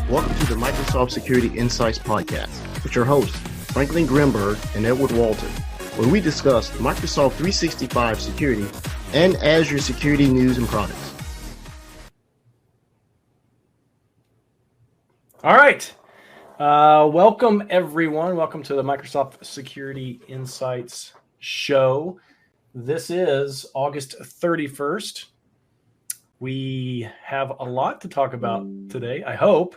Welcome to the Microsoft Security Insights Podcast with your hosts, Franklin Grimberg and Edward Walton, where we discuss Microsoft 365 security and Azure security news and products. All right. Welcome, everyone. Welcome to the Microsoft Security Insights show. This is August 31st. We have a lot to talk about today, I hope.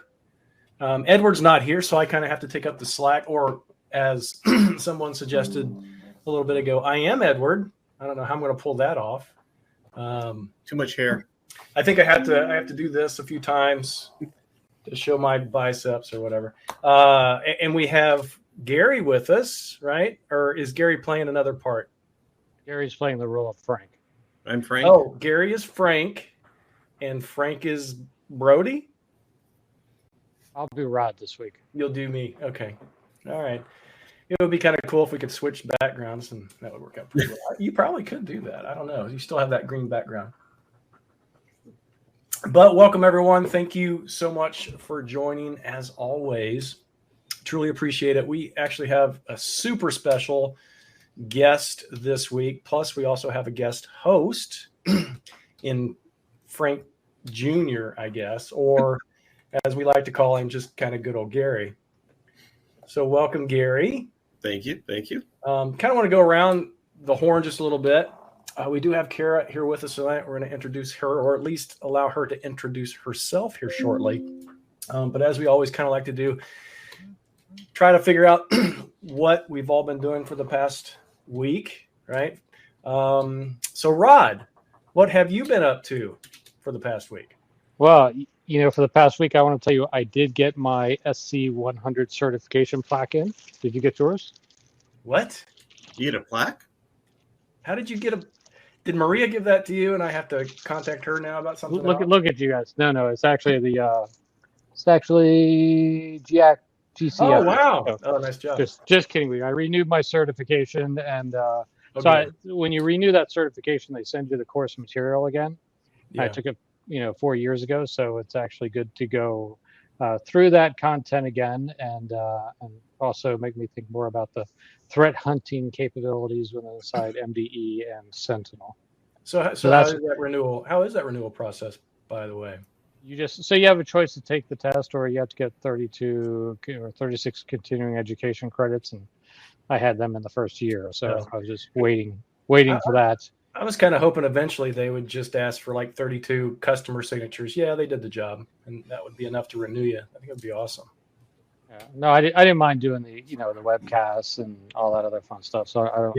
Edward's not here, so I kind of have to take up the slack, or as someone suggested a little bit ago, I am Edward. I don't know how I'm going to pull that off. Too much hair. I think I have to do this a few times to show my biceps or whatever. And we have Gary with us, right? Or is Gary playing another part? Gary's playing the role of Frank. I'm Frank. Oh, Gary is Frank, and Frank is Brody? I'll do Rod this week. You'll do me. Okay. All right. It would be kind of cool if we could switch backgrounds, and that would work out pretty well. You probably could do that. I don't know. You still have that green background. But welcome, everyone. Thank you so much for joining, as always. Truly appreciate it. We actually have a super special guest this week. Plus, we also have a guest host in Frank Jr., I guess, or as we like to call him, just kind of good old Gary. So welcome, Gary. Thank you. Kind of want to go around the horn just a little bit. We do have Kara here with us tonight. We're going to introduce her, or at least allow her to introduce herself here shortly. But as we always kind of like to do, try to figure out what we've all been doing for the past week, right? So Rod, what have you been up to for the past week? Well, for the past week, I want to tell you, I did get my SC100 certification plaque in. Did you get yours? What? You get a plaque? How did you get a? Did Maria give that to you, and I have to contact her now about something? Look at you guys. No, it's actually GCF. Oh wow! Oh, nice job. Just kidding. I renewed my certification, and when you renew that certification, they send you the course material again. Yeah. I took it 4 years ago, so it's actually good to go through that content again, and also make me think more about the threat hunting capabilities within inside MDE and Sentinel. So how is that renewal? How is that renewal process, by the way? You have a choice to take the test, or you have to get 32 or 36 continuing education credits, and I had them in the first year, so I was just waiting for that. I was kind of hoping eventually they would just ask for like 32 customer signatures. Yeah, they did the job, and that would be enough to renew you. I think it would be awesome. Yeah. No, I didn't mind doing the the webcasts and all that other fun stuff. So I don't.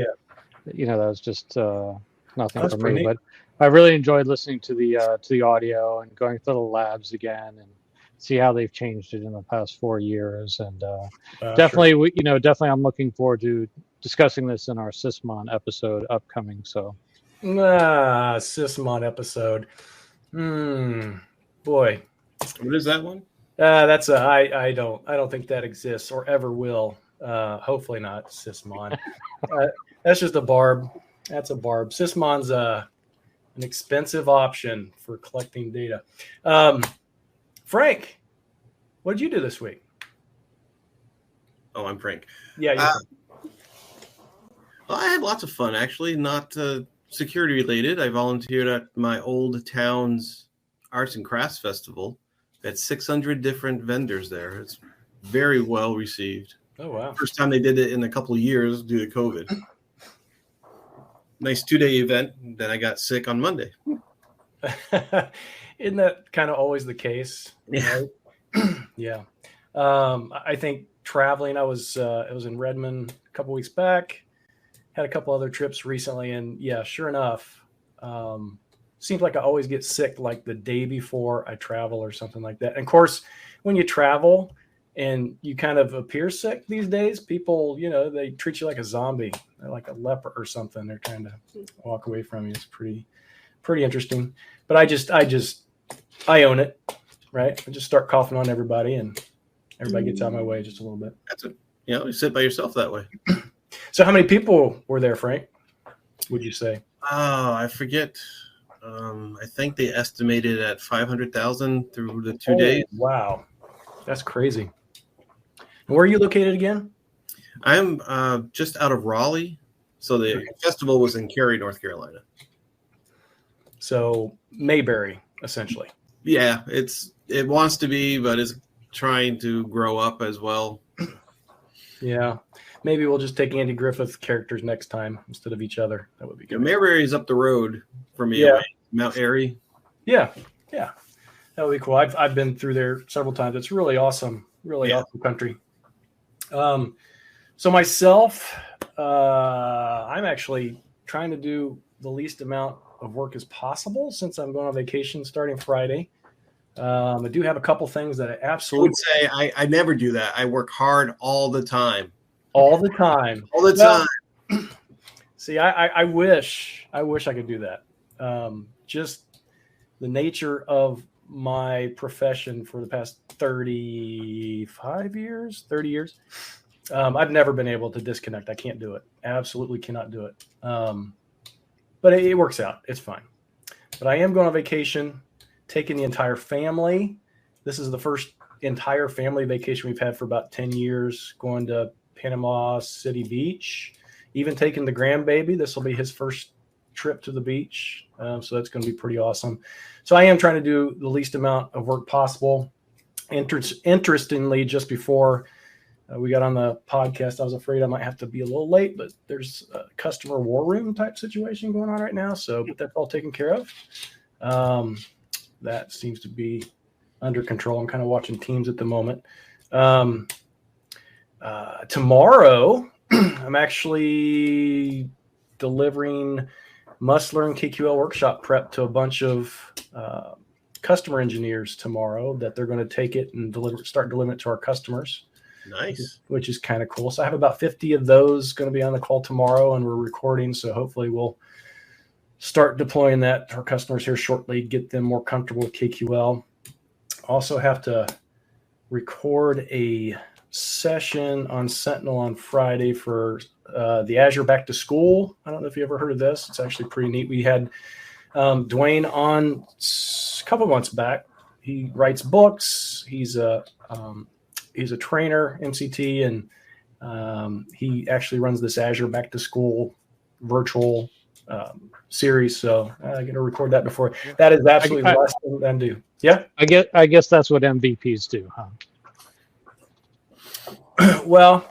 Yeah. That was just nothing for me. Neat. But I really enjoyed listening to the audio and going through the labs again and see how they've changed it in the past 4 years. And definitely, sure. Definitely, I'm looking forward to discussing this in our Sysmon episode upcoming. So. Sysmon episode. Boy. What is that one? That's I don't think that exists or ever will. Hopefully not Sysmon. That's just a barb. That's a barb. Sysmon's an expensive option for collecting data. Frank, what did you do this week? Oh, I'm Frank. Yeah. Well, I had lots of fun, actually. Not security related. I volunteered at my old town's arts and crafts festival. Had 600 different vendors there. It's very well received. Oh, wow. First time they did it in a couple of years due to COVID. Nice 2-day event. Then I got sick on Monday. Isn't that kind of always the case? Yeah. Right? Yeah. I think traveling, I was in Redmond a couple weeks back. Had a couple other trips recently, and yeah, sure enough, seems like I always get sick like the day before I travel or something like that. And of course, when you travel and you kind of appear sick these days, people, they treat you like a zombie. They're like a leper or something. They're trying to walk away from you. It's pretty interesting. But I own it, right? I just start coughing on everybody, and everybody gets out of my way just a little bit. That's it. You sit by yourself that way. So how many people were there, Frank, would you say? Oh, I forget. I think they estimated at 500,000 through the 2 days. Wow. That's crazy. And where are you located again? I'm just out of Raleigh. So the festival was in Cary, North Carolina. So Mayberry, essentially. Yeah, it wants to be, but it's trying to grow up as well. Yeah. Maybe we'll just take Andy Griffith characters next time instead of each other. That would be good. Mayberry's up the road from me, away. Mount Airy. Yeah. That would be cool. I've been through there several times. It's really awesome. Really awesome country. So myself, I'm actually trying to do the least amount of work as possible since I'm going on vacation starting Friday. I do have a couple things that I absolutely would say I never do that. I work hard all the time. All the time. See, I wish I could do that. Just the nature of my profession for the past 30 years. I've never been able to disconnect. I can't do it. Absolutely cannot do it. But it works out. It's fine. But I am going on vacation, taking the entire family. This is the first entire family vacation we've had for about 10 years, going to Panama City Beach, even taking the grandbaby. This will be his first trip to the beach. So that's going to be pretty awesome. So I am trying to do the least amount of work possible. Interestingly, just before we got on the podcast, I was afraid I might have to be a little late, but there's a customer war room type situation going on right now. So that's all taken care of. That seems to be under control. I'm kind of watching Teams at the moment. Tomorrow, I'm actually delivering Must Learn KQL workshop prep to a bunch of customer engineers tomorrow that they're going to take it and start delivering it to our customers. Nice. Which is kind of cool. So I have about 50 of those going to be on the call tomorrow, and we're recording. So hopefully we'll start deploying that to our customers here shortly, get them more comfortable with KQL. Also have to record a session on Sentinel on Friday for the Azure Back to School. I don't know if you ever heard of this. It's actually pretty neat. We had Dwayne on a couple months back. He writes books. He's a trainer, MCT, and he actually runs this Azure Back to School virtual series. So I got to record that before. That is absolutely the last thing I do. Yeah, I guess that's what MVPs do, huh? Well,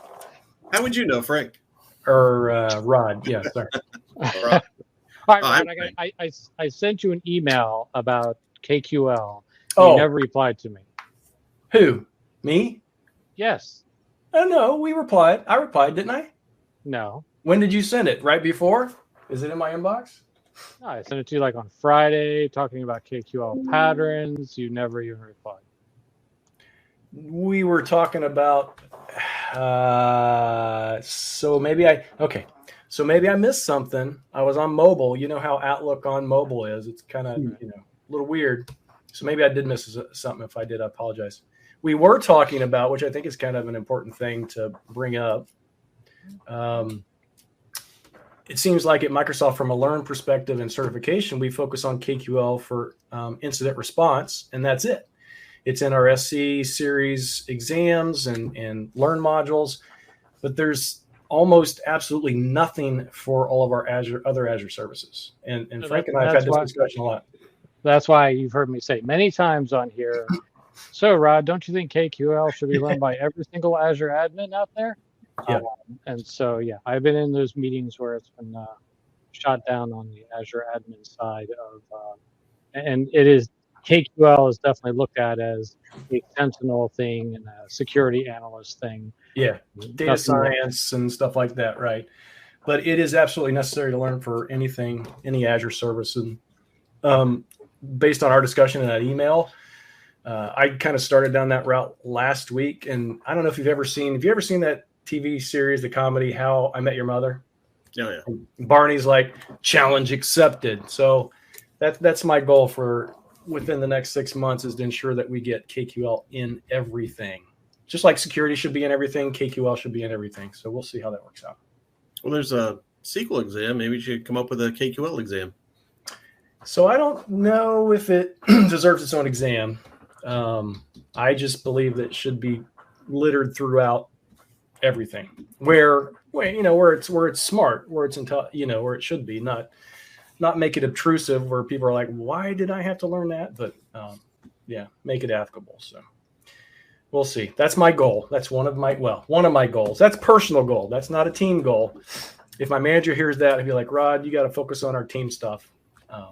how would you know, Frank? Or Rod? Yeah, sorry. Rod. All right, Rod, I sent you an email about KQL. You never replied to me. Who? Me? Yes. Oh no, we replied. I replied, didn't I? No. When did you send it? Right before? Is it in my inbox? No, I sent it to you like on Friday, talking about KQL patterns. You never even replied. We were talking about. So maybe I missed something. I was on mobile. You know how Outlook on mobile is. It's kind of a little weird. So maybe I did miss something. If I did, I apologize. We were talking about, which I think is kind of an important thing to bring up. It seems like at Microsoft, from a learn perspective and certification, we focus on KQL for incident response, and that's it. It's in our SC series exams and learn modules, but there's almost absolutely nothing for all of our other Azure services. And Frank and I have had this discussion a lot. That's why you've heard me say many times on here, so Rod, don't you think KQL should be run by every single Azure admin out there? Yeah. And so, I've been in those meetings where it's been shot down on the Azure admin side of, and it is, KQL is definitely looked at as a Sentinel thing and a security analyst thing. Yeah, data science and stuff like that, right? But it is absolutely necessary to learn for anything, any Azure service. And based on our discussion in that email, I kind of started down that route last week. And I don't know if have you ever seen that TV series, the comedy, How I Met Your Mother? Oh, yeah. Barney's like, challenge accepted. So that's my goal for within the next 6 months, is to ensure that we get KQL in everything. Just like security should be in everything, KQL should be in everything. So we'll see how that works out. Well, there's a SQL exam. Maybe you should come up with a KQL exam. So I don't know if it deserves its own exam. I just believe that it should be littered throughout everything where it's smart, where it's where it should be, not make it obtrusive where people are like, why did I have to learn that? But make it applicable. So we'll see. That's my goal. That's one of my goals. That's personal goal. That's not a team goal. If my manager hears that, he'd be like, Rod, you got to focus on our team stuff.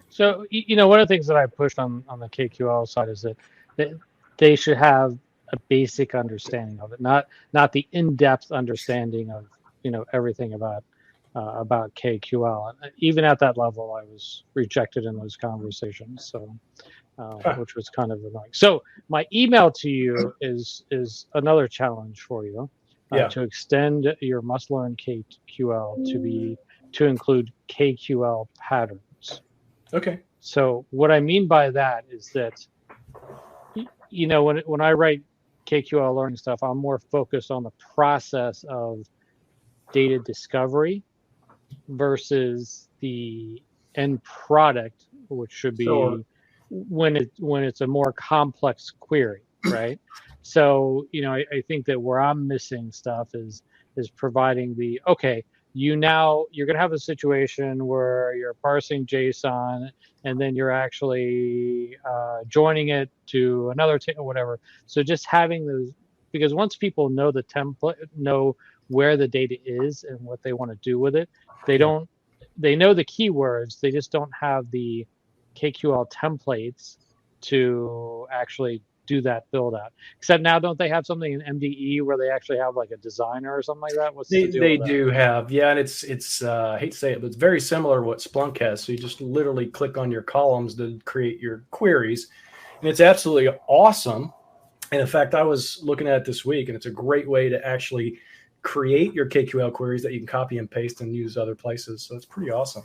So, one of the things that I pushed on the KQL side is that they should have a basic understanding of it, not the in-depth understanding of, everything about KQL. And even at that level, I was rejected in those conversations. So, which was kind of annoying. So my email to you is another challenge for you. To extend your must-learn KQL to include KQL patterns. Okay. So what I mean by that is that, when I write KQL learning stuff, I'm more focused on the process of data discovery versus the end product, which should be when it's a more complex query, right? So, I think that where I'm missing stuff is providing you're going to have a situation where you're parsing JSON and then you're actually joining it to another table, whatever. So just having those, because once people know the template, know where the data is and what they want to do with it, they know the keywords, they just don't have the KQL templates to actually do that build out. Except now, don't they have something in MDE where they actually have like a designer or something like that? What's the deal with that? Do have, and it's I hate to say it, but it's very similar to what Splunk has. So you just literally click on your columns to create your queries, and it's absolutely awesome. And in fact, I was looking at it this week, and it's a great way to actually create your KQL queries that you can copy and paste and use other places. So it's pretty awesome.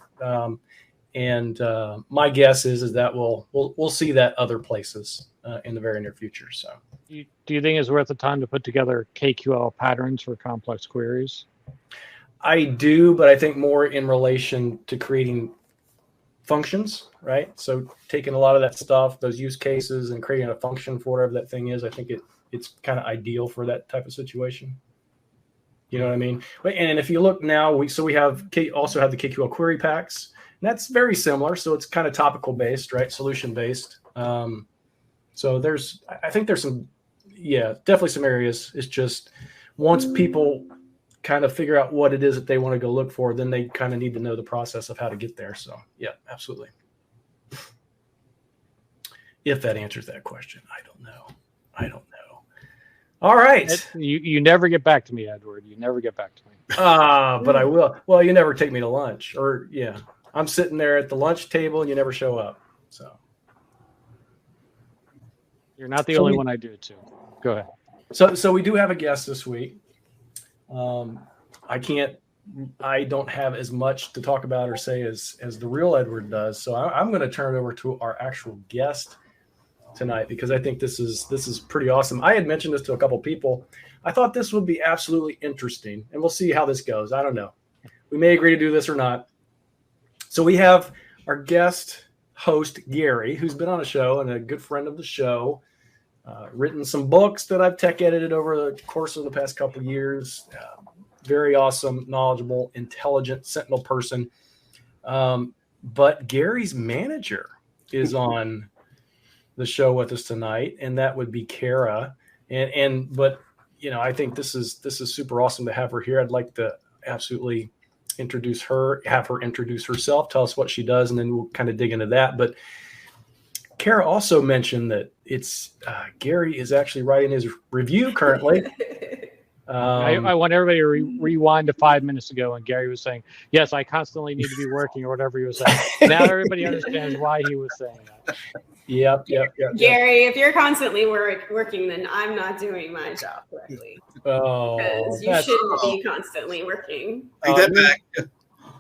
And my guess is that we'll see that other places in the very near future. So, do you think it's worth the time to put together KQL patterns for complex queries? I do, but I think more in relation to creating functions, right? So taking a lot of that stuff, those use cases, and creating a function for whatever that thing is, I think it's kind of ideal for that type of situation. You know what I mean? And if you look now, we also have the KQL query packs. And that's very similar. So it's kind of topical based, right? Solution based. So I think there's definitely some areas. It's just once people kind of figure out what it is that they want to go look for, then they kind of need to know the process of how to get there. So yeah, absolutely. If that answers that question, I don't know. All right. You never get back to me, Edward. You never get back to me. But I will. Well, you never take me to lunch, or I'm sitting there at the lunch table and you never show up. So you're not the only one I do it to. Go ahead. So we do have a guest this week. I don't have as much to talk about or say as the real Edward does. So I'm going to turn it over to our actual guest tonight, because I think this is pretty awesome. I had mentioned this to a couple people. I thought this would be absolutely interesting, and we'll see how this goes. I don't know. We may agree to do this or not. So we have our guest host, Gary, who's been on a show and a good friend of the show, written some books that I've tech edited over the course of the past couple of years. Very awesome, knowledgeable, intelligent Sentinel person. But Gary's manager is on the show with us tonight, and that would be Kara. But I think this is super awesome to have her here. I'd like to absolutely have her introduce herself, tell us what she does, and then we'll kind of dig into that. But Kara also mentioned that Gary is actually writing his review currently. I want everybody to rewind to 5 minutes ago, and Gary was saying, yes, I constantly need to be working, or whatever he was saying. Now everybody understands why he was saying that. Yep. Gary, if you're constantly working, then I'm not doing my job correctly. Oh, because you shouldn't be constantly working. Take that back.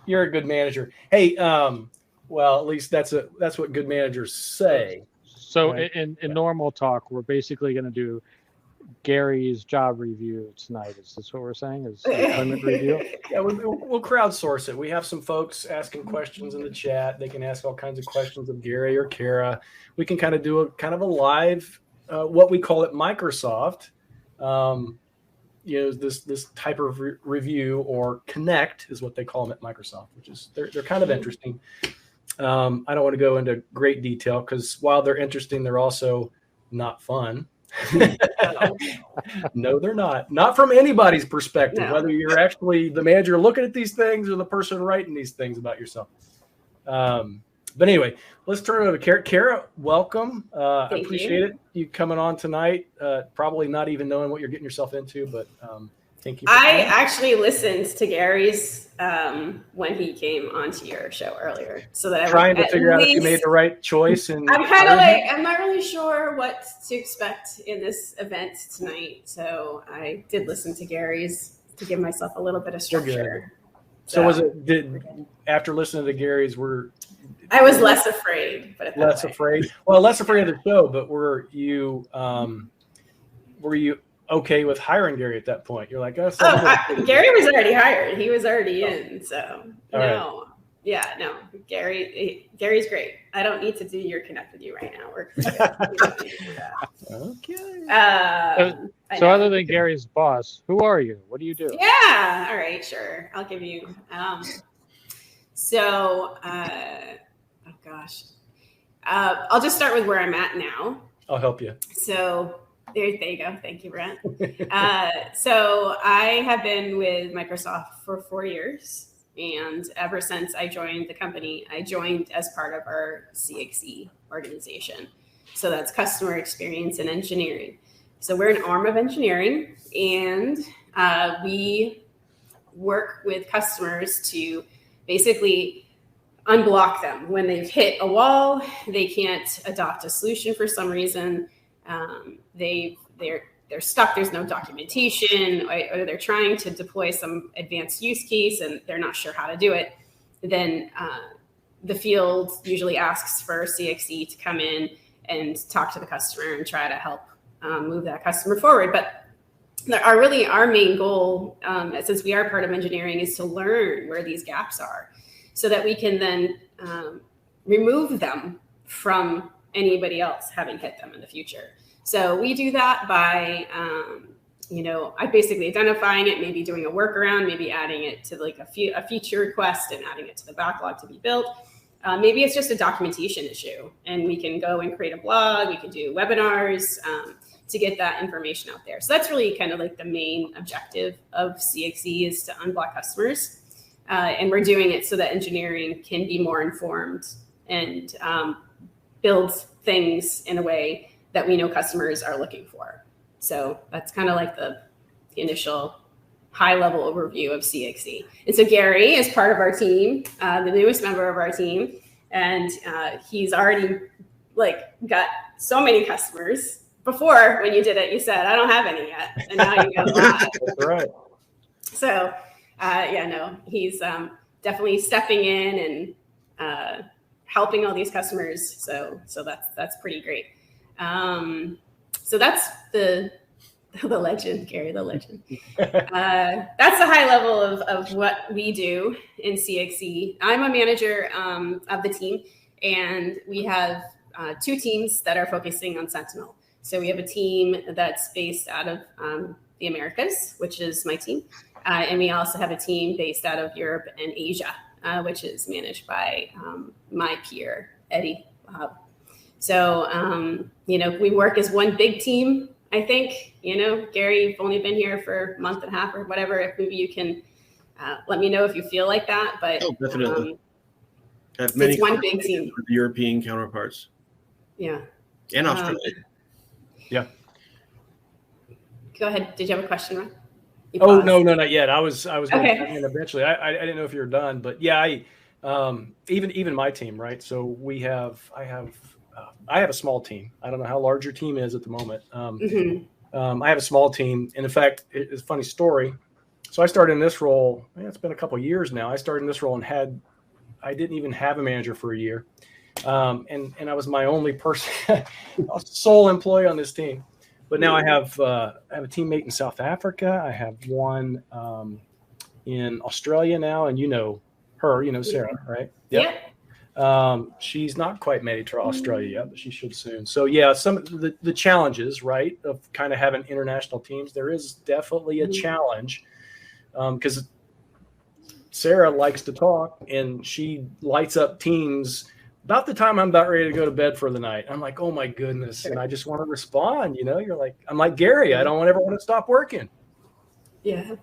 You're a good manager. Hey, well, at least that's what good managers say. So right? in normal talk, we're basically going to do Gary's job review tonight. Is this what we're saying? Is employment review? Yeah, we'll crowdsource it. We have some folks asking questions in the chat. They can ask all kinds of questions of Gary or Kara. We can kind of do a live what we call at Microsoft, this type of review, or connect is what they call them at Microsoft, which is they're kind of interesting. I don't want to go into great detail because while they're interesting, they're also not fun. No, they're not. Not from anybody's perspective, whether you're actually the manager looking at these things or the person writing these things about yourself. But anyway, let's turn it over to Kara. Kara, welcome. I appreciate you coming on tonight. Probably not even knowing what you're getting yourself into, but thank you. I actually listened to Gary's when he came onto your show earlier, so that trying to figure out if you made the right choice. And I'm kind of like, I'm not really sure what to expect in this event tonight, so I did listen to Gary's to give myself a little bit of structure. So was it? After listening to Gary's, I was less afraid, but less afraid. Well, less afraid of the show, but were you okay with hiring Gary at that point? You're like, Gary was already hired. He was already in. So no, Gary's great. I don't need to do your connect with you right now. We're okay. So other than Gary's boss, who are you? What do you do? Yeah. All right. Sure. I'll give you. I'll just start with where I'm at now. I'll help you. So there you go. Thank you, Brent. So I have been with Microsoft for 4 years. And ever since I joined the company, I joined as part of our CXE organization. So that's customer experience and engineering. So we're an arm of engineering, and we work with customers to basically unblock them when they've hit a wall. They can't adopt a solution for some reason. They're stuck. There's no documentation, or they're trying to deploy some advanced use case and they're not sure how to do it. Then the field usually asks for CXE to come in and talk to the customer and try to help move that customer forward. But our main goal, since we are part of engineering, is to learn where these gaps are so that we can then remove them from anybody else having hit them in the future. So we do that by, I basically identifying it, maybe doing a workaround, maybe adding it to like a feature request and adding it to the backlog to be built. Maybe it's just a documentation issue and we can go and create a blog. We can do webinars to get that information out there. So that's really kind of like the main objective of CXE, is to unblock customers. And we're doing it so that engineering can be more informed and build things in a way that we know customers are looking for. So that's kind of like the initial high-level overview of CXE. And so Gary is part of our team, the newest member of our team, and he's already got so many customers. Before, when you did it, you said, I don't have any yet, and now you got a lot. That's right. So, he's definitely stepping in and helping all these customers. So that's pretty great. So that's the legend, Gary, the legend. That's the high level of what we do in CXE. I'm a manager of the team, and we have 2 teams that are focusing on Sentinel. So we have a team that's based out of the Americas, which is my team. And we also have a team based out of Europe and Asia, which is managed by my peer, Eddie. So, we work as one big team, I think. Gary, you've only been here for a month and a half or whatever. If maybe you can let me know if you feel like that. But definitely. It's one big team with European counterparts. Yeah. And Australia. Yeah. Go ahead. Did you have a question, Ron? Oh, no, not yet. I was okay. Going to eventually. I didn't know if you were done, but yeah, even my team, right? So I have a small team. I don't know how large your team is at the moment. I have a small team, and in fact, it's a funny story. So I started in this role. It's been a couple of years now. I started in this role and I didn't even have a manager for a year, and I was my only person, sole employee on this team. But now I have a teammate in South Africa. I have one in Australia now, and her, Sarah, right? Yep. She's not quite made it to Australia yet, but she should soon. So yeah, some of the challenges, right, of kind of having international teams, there is definitely a challenge because Sarah likes to talk and she lights up teams about the time I'm about ready to go to bed for the night. I'm like, oh my goodness. And I just want to respond, you're like, I'm like Gary, I don't ever want to stop working. Yeah.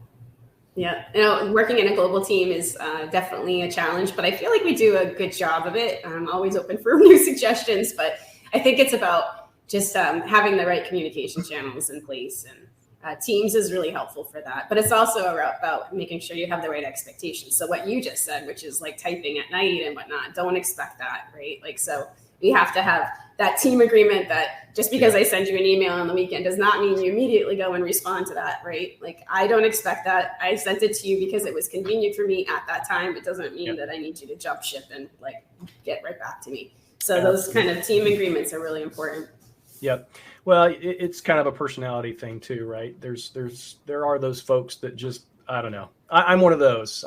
Yeah. Working in a global team is definitely a challenge, but I feel like we do a good job of it. I'm always open for new suggestions, but I think it's about just having the right communication channels in place, and Teams is really helpful for that. But it's also about making sure you have the right expectations. So what you just said, which is like typing at night and whatnot, don't expect that, right? Like, so we have to have that team agreement that just because I send you an email on the weekend does not mean you immediately go and respond to that, right? Like, I don't expect that. I sent it to you because it was convenient for me at that time. It doesn't mean that I need you to jump ship and like get right back to me. So those kind of team agreements are really important. Yep. Well, it's kind of a personality thing too, right? There are those folks that just, I don't know. I'm one of those.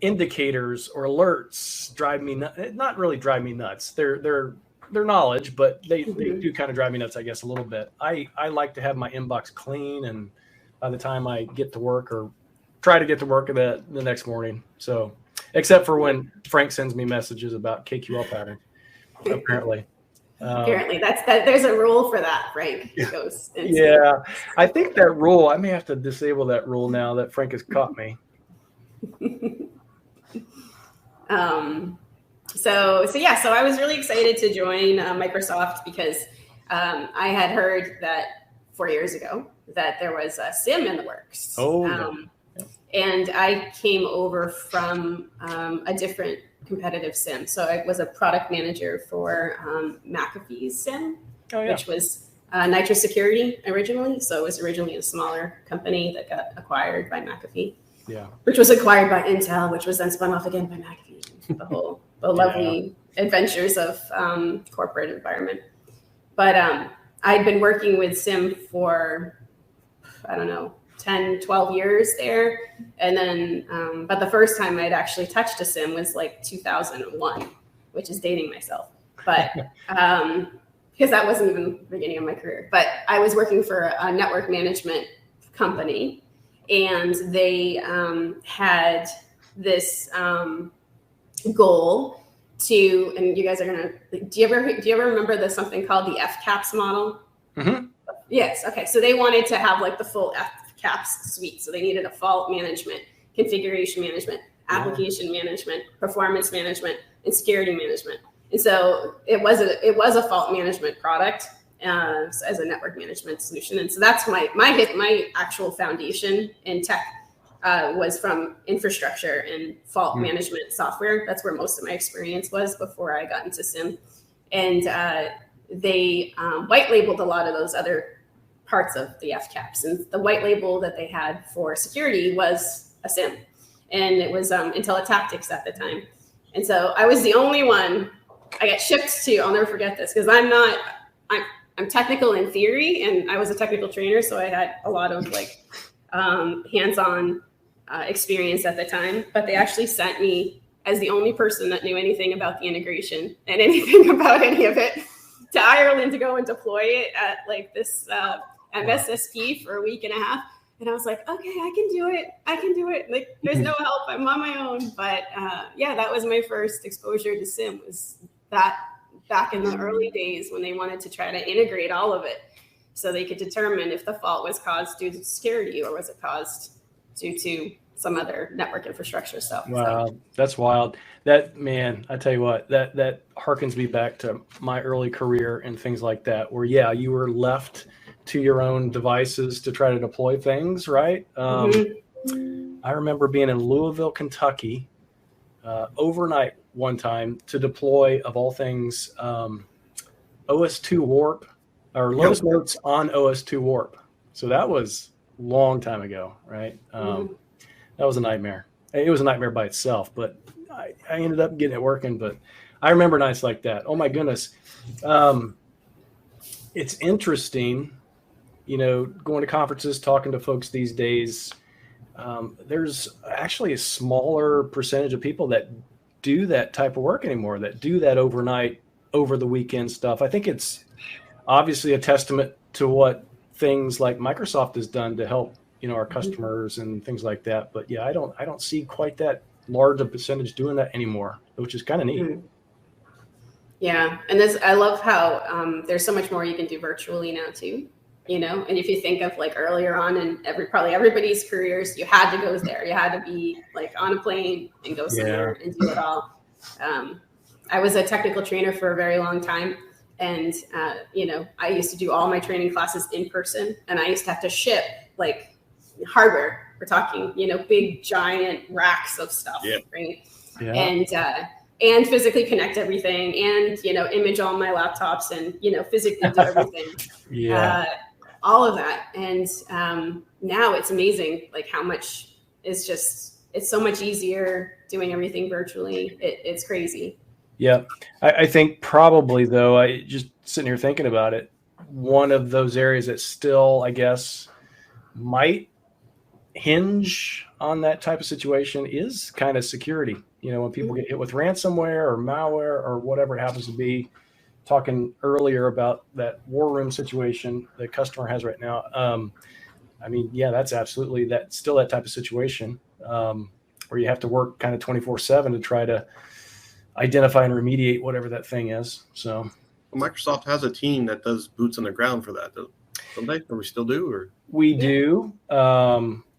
Indicators or alerts drive me not really drive me nuts. They're knowledge, but they do kind of drive me nuts, I guess, a little bit. I like to have my inbox clean, and by the time I get to work or try to get to work the next morning. So, except for when Frank sends me messages about KQL pattern, apparently. Apparently, there's a rule for that, Frank. Goes yeah, I think that rule, I may have to disable that rule now that Frank has caught me. So I was really excited to join Microsoft because I had heard that 4 years ago that there was a SIM in the works. And I came over from a different competitive SIM. So I was a product manager for McAfee's SIM, which was Nitro Security originally. So it was originally a smaller company that got acquired by McAfee. Yeah, which was acquired by Intel, which was then spun off again by McAfee. The lovely adventures of corporate environment. But I'd been working with SIM for, 10, 12 years there. And then, but the first time I'd actually touched a SIM was like 2001, which is dating myself. But because that wasn't even the beginning of my career. But I was working for a network management company. And they had this goal to, and you guys are gonna. Do you ever remember something called the FCAPS model? Mm-hmm. Yes. Okay. So they wanted to have like the full FCAPS suite. So they needed a fault management, configuration management, application management, performance management, and security management. And so it was a fault management product. As a network management solution. And so that's my actual foundation in tech was from infrastructure and fault management software. That's where most of my experience was before I got into SIM. And they white labeled a lot of those other parts of the FCAPS. And the white label that they had for security was a SIM. And it was IntelliTactics at the time. And so I was the only one I got shipped to. I'll never forget this because I'm technical in theory, and I was a technical trainer, so I had a lot of like hands-on experience at the time. But they actually sent me as the only person that knew anything about the integration and anything about any of it to Ireland to go and deploy it at like this MSSP for a week and a half. And I was like, okay, I can do it. Like, there's no help. I'm on my own. But that was my first exposure to SIM. Was that back in the early days when they wanted to try to integrate all of it so they could determine if the fault was caused due to security or was it caused due to some other network infrastructure stuff. Wow, that's wild. That, man, I tell you what, that harkens me back to my early career and things like that, where, you were left to your own devices to try to deploy things, right? I remember being in Louisville, Kentucky, overnight one time to deploy, of all things, OS2 Warp or Lotus Notes on OS2 Warp. So that was a long time ago, right? That was a nightmare. It was a nightmare by itself, but I ended up getting it working. But I remember nights like that. Oh my goodness. It's interesting, going to conferences, talking to folks these days. there's actually a smaller percentage of people that do that type of work anymore, that do that overnight, over the weekend stuff. I think it's obviously a testament to what things like Microsoft has done to help, our customers and things like that. But yeah, I don't see quite that large a percentage doing that anymore, which is kind of neat. Yeah. And I love how there's so much more you can do virtually now too, and if you think of like earlier on in probably everybody's careers, you had to go there. You had to be like on a plane and go somewhere and do it all. I was a technical trainer for a very long time. And, I used to do all my training classes in person, and I used to have to ship like hardware. We're talking, big giant racks of stuff, right? Yeah. And physically connect everything and, image all my laptops and, physically do everything. All of that. And now it's amazing, like how much is it's so much easier doing everything virtually. It's crazy. Yeah. I think probably, though, I just sitting here thinking about it, one of those areas that still, I guess, might hinge on that type of situation is kind of security. When people get hit with ransomware or malware or whatever it happens to be, talking earlier about that war room situation the customer has right now. That's absolutely still that type of situation where you have to work kind of 24/7 to try to identify and remediate whatever that thing is. So Microsoft has a team that does boots on the ground for that, don't they? Or we still do? Or we do.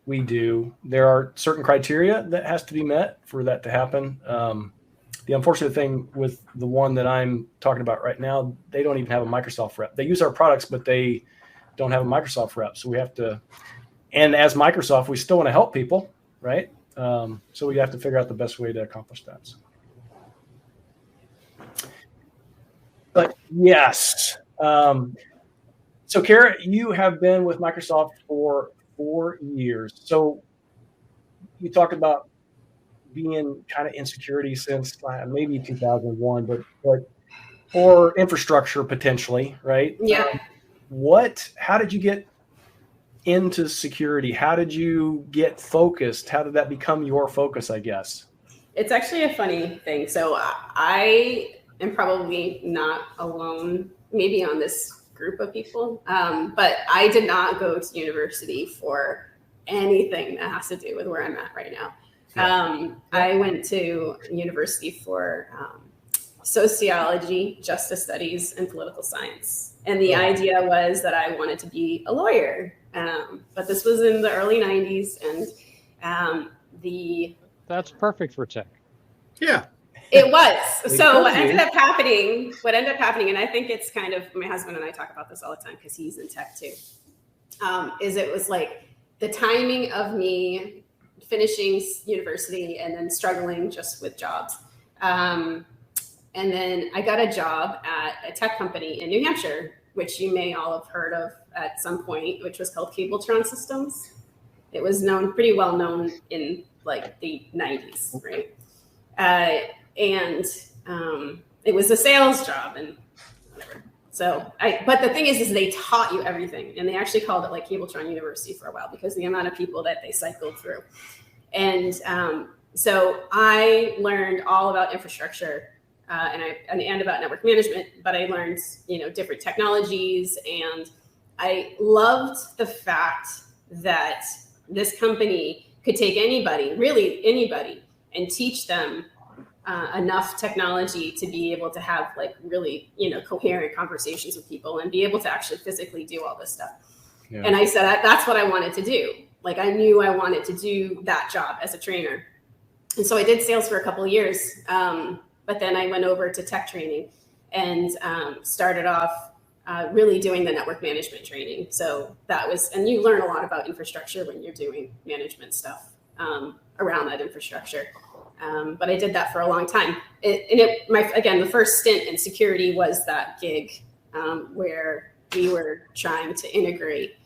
We do. There are certain criteria that has to be met for that to happen. The unfortunate thing with the one that I'm talking about right now, they don't even have a Microsoft rep. They use our products, but they don't have a Microsoft rep. So we have to, and as Microsoft, we still want to help people, right? So we have to figure out the best way to accomplish that. But yes. So Kara, you have been with Microsoft for 4 years. So you talked about being kind of in security since maybe 2001, but for infrastructure potentially, right? Yeah. How did you get into security? How did you get focused? How did that become your focus, I guess? It's actually a funny thing. So I am probably not alone, maybe on this group of people, but I did not go to university for anything that has to do with where I'm at right now. I went to university for sociology, justice studies, and political science. And the idea was that I wanted to be a lawyer. But this was in the early 90s. And That's perfect for tech. Yeah. It was. So what ended up happening, and I think it's kind of, my husband and I talk about this all the time because he's in tech too, is it was like the timing of me finishing university and then struggling just with jobs. And then I got a job at a tech company in New Hampshire, which you may all have heard of at some point, which was called Cabletron Systems. It was pretty well known in like the 90s, right? And it was a sales job and whatever. So but the thing is they taught you everything, and they actually called it like Cabletron University for a while because the amount of people that they cycled through. And so I learned all about infrastructure and about network management, but I learned, different technologies, and I loved the fact that this company could take anybody, really anybody, and teach them enough technology to be able to have like really, coherent conversations with people and be able to actually physically do all this stuff. Yeah. And I said, that's what I wanted to do. Like I knew I wanted to do that job as a trainer. And so I did sales for a couple of years. But then I went over to tech training and started off really doing the network management training. So that was, and you learn a lot about infrastructure when you're doing management stuff around that infrastructure. But I did that for a long time. The first stint in security was that gig where we were trying to integrate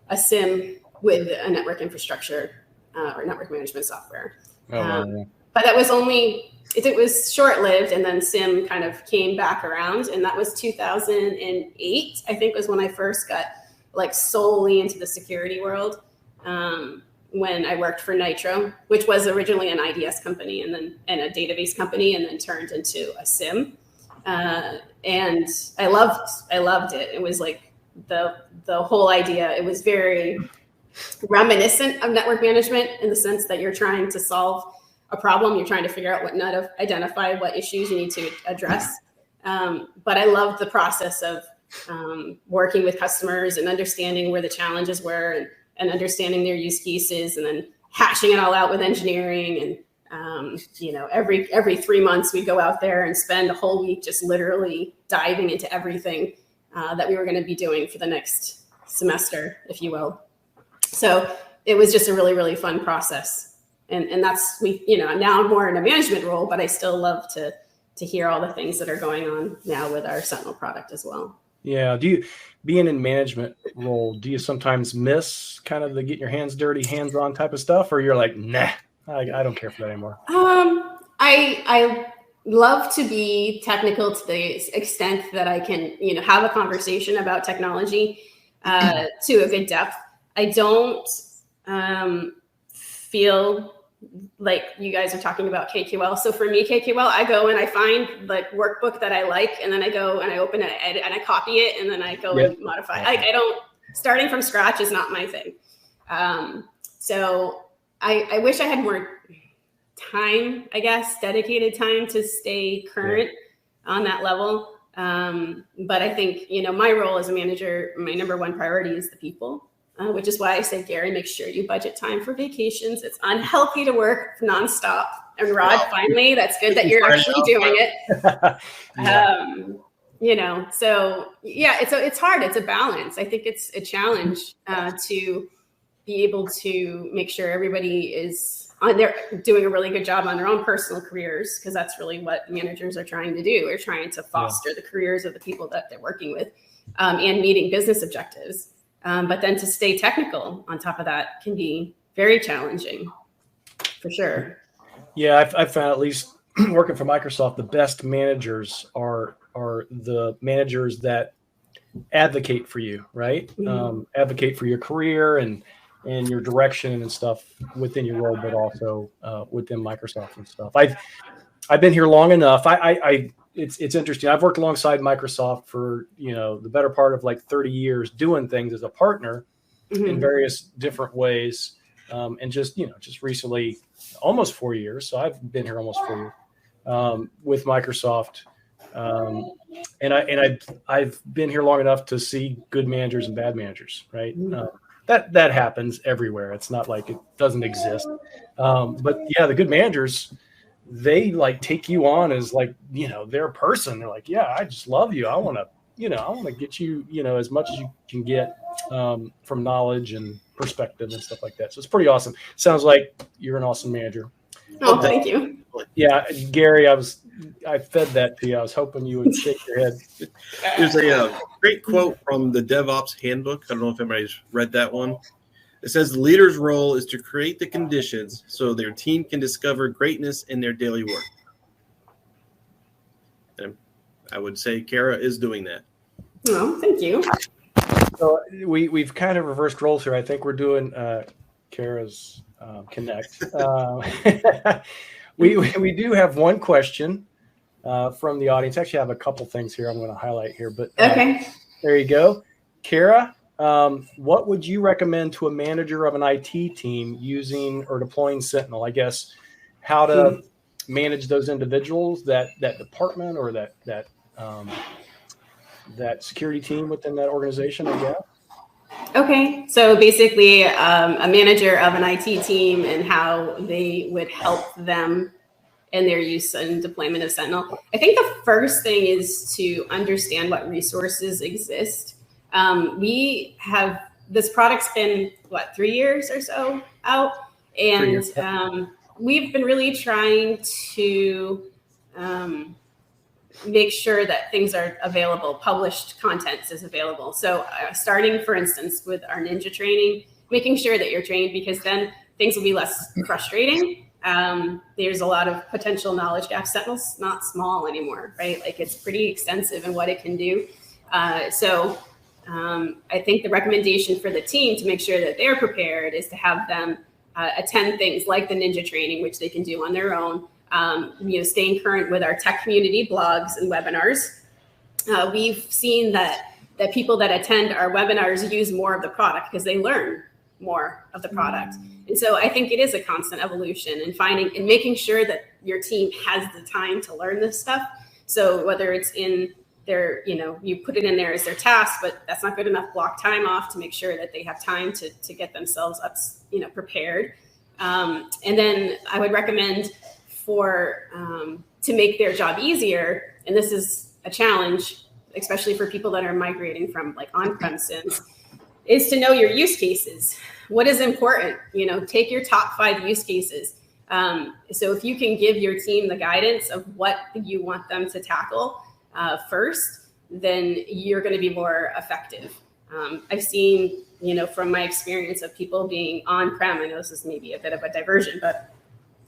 a SIM with a network infrastructure or network management software. But that was it was short-lived, and then SIM kind of came back around, and that was 2008, I think, was when I first got like solely into the security world. when I worked for Nitro, which was originally an IDS company and a database company, and then turned into a SIM. And I loved it. It was like the whole idea. It was very reminiscent of network management in the sense that you're trying to solve a problem. You're trying to figure out identify what issues you need to address. But I loved the process of working with customers and understanding where the challenges were and understanding their use cases, and then hashing it all out with engineering. And every 3 months we'd go out there and spend a whole week just literally diving into everything that we were going to be doing for the next semester, if you will. So it was just a really, really fun process. And that's, now I'm more in a management role, but I still love to hear all the things that are going on now with our Sentinel product as well. Yeah. Being in management role, do you sometimes miss kind of the get your hands dirty, hands-on type of stuff, or you're like, nah, I don't care for that anymore? I love to be technical to the extent that I can, have a conversation about technology to a good depth. I don't feel like you guys are talking about KQL. So for me, KQL, I go and I find like workbook that I like, and then I go and I open it and I copy it, and then I go and modify. I don't, starting from scratch is not my thing. So I wish I had more time, I guess, dedicated time to stay current on that level. But I think, my role as a manager, my number one priority is the people. Which is why I say, Gary, make sure you budget time for vacations. It's unhealthy to work nonstop. And Rod, finally, that's good that you're actually doing it. So it's hard. It's a balance. I think it's a challenge to be able to make sure everybody is they're doing a really good job on their own personal careers, because that's really what managers are trying to do. They're trying to foster the careers of the people that they're working with, and meeting business objectives. But then to stay technical on top of that can be very challenging, for sure. Yeah, I've found, at least working for Microsoft, the best managers are the managers that advocate for you, right? Mm-hmm. Advocate for your career and your direction and stuff within your role, but also within Microsoft and stuff. I've been here long enough. It's interesting. I've worked alongside Microsoft for, the better part of like 30 years doing things as a partner in various different ways. And just recently, almost 4 years. So I've been here almost 4 years with Microsoft. And I've been here long enough to see good managers and bad managers, right? That happens everywhere. It's not like it doesn't exist. But yeah, the good managers, they like take you on as like, their person. They're like, yeah, I just love you. I want to get you, as much as you can get from knowledge and perspective and stuff like that. So it's pretty awesome. Sounds like you're an awesome manager. Oh, thank you. Yeah, Gary, I fed that to you. I was hoping you would shake your head. There's a great quote from the DevOps Handbook. I don't know if anybody's read that one. It says the leader's role is to create the conditions so their team can discover greatness in their daily work. And I would say Kara is doing that. Oh, thank you. So we've kind of reversed roles here. I think we're doing Kara's Connect. We do have one question from the audience. Actually, I have a couple things here I'm going to highlight here. But okay, there you go. Kara, what would you recommend to a manager of an IT team using or deploying Sentinel? I guess how to manage those individuals, that department, or that security team within that organization, I guess. Okay, so basically a manager of an IT team and how they would help them in their use and deployment of Sentinel. I think the first thing is to understand what resources exist. We have, this product's been, 3 years or so out, and we've been really trying to make sure that things are available, published content is available. So starting, for instance, with our Ninja training, making sure that you're trained, because then things will be less frustrating. There's a lot of potential knowledge gaps. Sentinel's not small anymore, right? Like, it's pretty extensive in what it can do. So I think the recommendation for the team to make sure that they're prepared is to have them attend things like the Ninja training, which they can do on their own. Staying current with our tech community blogs and webinars. We've seen that people that attend our webinars use more of the product because they learn more of the product. And so I think it is a constant evolution and finding and making sure that your team has the time to learn this stuff. So whether it's in their, you put it in there as their task, but that's not good enough, block time off to make sure that they have time to get themselves up, prepared. And then I would recommend to make their job easier, and this is a challenge, especially for people that are migrating from like on-prem SIMs, is to know your use cases. What is important? Take your top 5 use cases. So if you can give your team the guidance of what you want them to tackle first, then you're going to be more effective. I've seen, from my experience of people being on-prem, I know this is maybe a bit of a diversion, but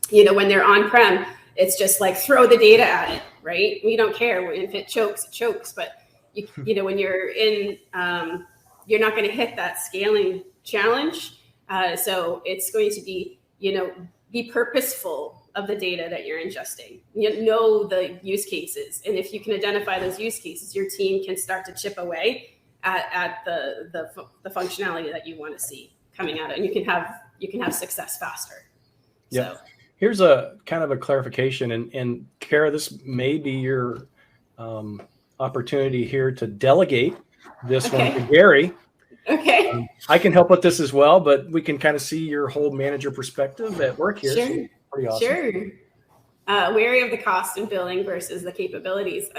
when they're on-prem, it's just like throw the data at it, right? We don't care. If it chokes, it chokes. But when you're in, you're not going to hit that scaling challenge. So it's going to be, be purposeful of the data that you're ingesting. Know the use cases, and if you can identify those use cases, your team can start to chip away at the functionality that you want to see coming out of it, and you can have success faster. Yeah. So. Here's a kind of a clarification, and Kara, this may be your opportunity here to delegate this one to Gary. Okay. I can help with this as well, but we can kind of see your whole manager perspective at work here. Sure. So pretty awesome. Sure. Wary of the cost and billing versus the capabilities.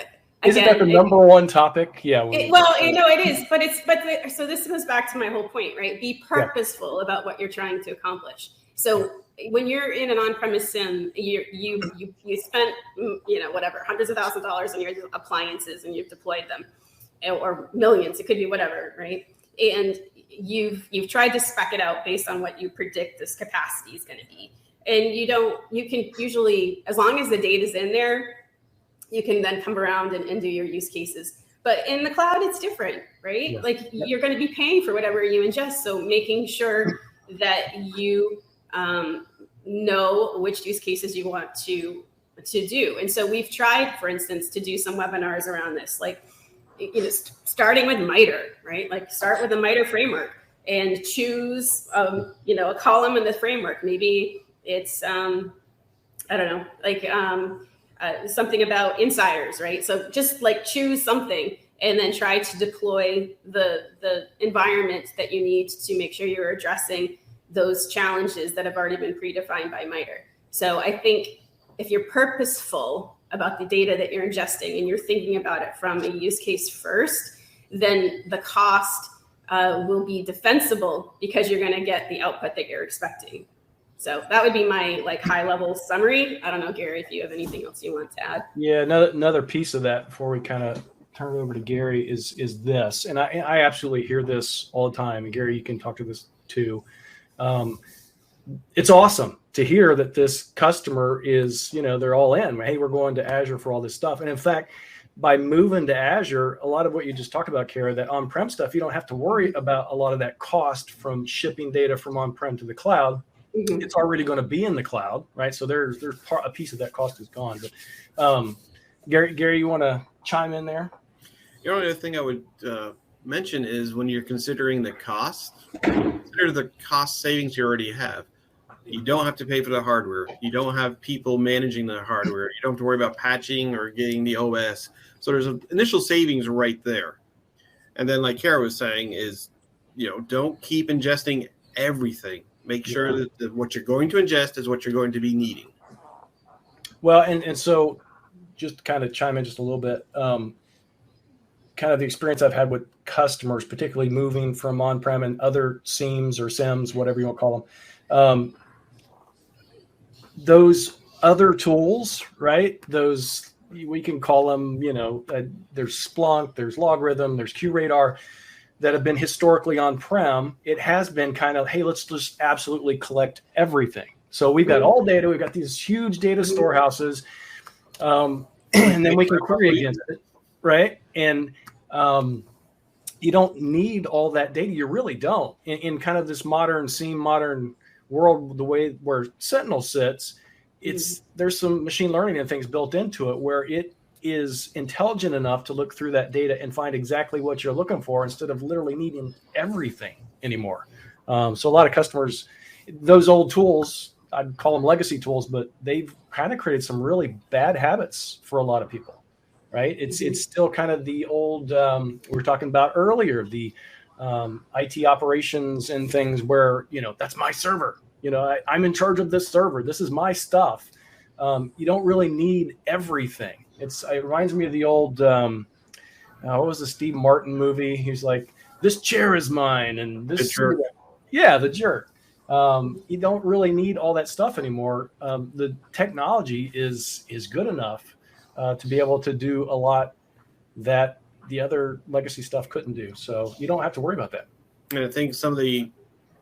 Isn't that the number one topic? Yeah. It is, so this goes back to my whole point, right? Be purposeful about what you're trying to accomplish. So when you're in an on-premise SIM, you spent, whatever, hundreds of thousands of dollars on your appliances and you've deployed them, or millions, it could be whatever, right? And you've tried to spec it out based on what you predict this capacity is going to be. And you can usually, as long as the data's in there, you can then come around and do your use cases. But in the cloud, it's different, right? Yeah. Like you're going to be paying for whatever you ingest. So making sure that you know which use cases you want to do. And so we've tried, for instance, to do some webinars around this, like, starting with MITRE, right? Like start with a MITRE framework and choose, a column in the framework. Maybe it's, something about insiders, right? So just like choose something and then try to deploy the environment that you need to make sure you're addressing those challenges that have already been predefined by MITRE. So I think if you're purposeful about the data that you're ingesting and you're thinking about it from a use case first, then the cost will be defensible because you're going to get the output that you're expecting. So that would be my high level summary. I don't know, Gary, if you have anything else you want to add. Yeah, another piece of that before we kind of turn it over to Gary is this, and I absolutely hear this all the time. And Gary, you can talk to this too. It's awesome to hear that this customer is, they're all in. Hey, we're going to Azure for all this stuff. And in fact, by moving to Azure, a lot of what you just talked about, Kara, that on-prem stuff, you don't have to worry about a lot of that cost from shipping data from on-prem to the cloud. Mm-hmm. It's already going to be in the cloud, right? So there's a piece of that cost is gone. But Gary, you want to chime in there? The only other thing I would mention is when you're considering the cost, consider the cost savings you already have. You don't have to pay for the hardware. You don't have people managing the hardware. You don't have to worry about patching or getting the OS. So there's an initial savings right there. And then like Kara was saying is, don't keep ingesting everything. Make sure that what you're going to ingest is what you're going to be needing. Well, and so just kind of chime in just a little bit, kind of the experience I've had with customers, particularly moving from on-prem and other SIEMs or SIMs, whatever you want to call them. Those other tools, right? Those, we can call them, there's Splunk, there's Logarithm, there's QRadar, that have been historically on-prem. It has been kind of, hey, let's just absolutely collect everything. So we've got all data. We've got these huge data storehouses, and then we can query against it, right? And you don't need all that data. You really don't. In kind of this modern SIEM, modern world, the way where Sentinel sits, there's some machine learning and things built into it where it is intelligent enough to look through that data and find exactly what you're looking for instead of literally needing everything anymore. So a lot of customers, those old tools, I'd call them legacy tools, but they've kind of created some really bad habits for a lot of people, right? It's still kind of the old, we were talking about earlier, the IT operations and things where, that's my server. I'm in charge of this server. This is my stuff. You don't really need everything. It reminds me of the old, what was the Steve Martin movie? He's like, this chair is mine. And this, the jerk. Yeah, the jerk. You don't really need all that stuff anymore. The technology is good enough to be able to do a lot that the other legacy stuff couldn't do. So you don't have to worry about that. And I think some of the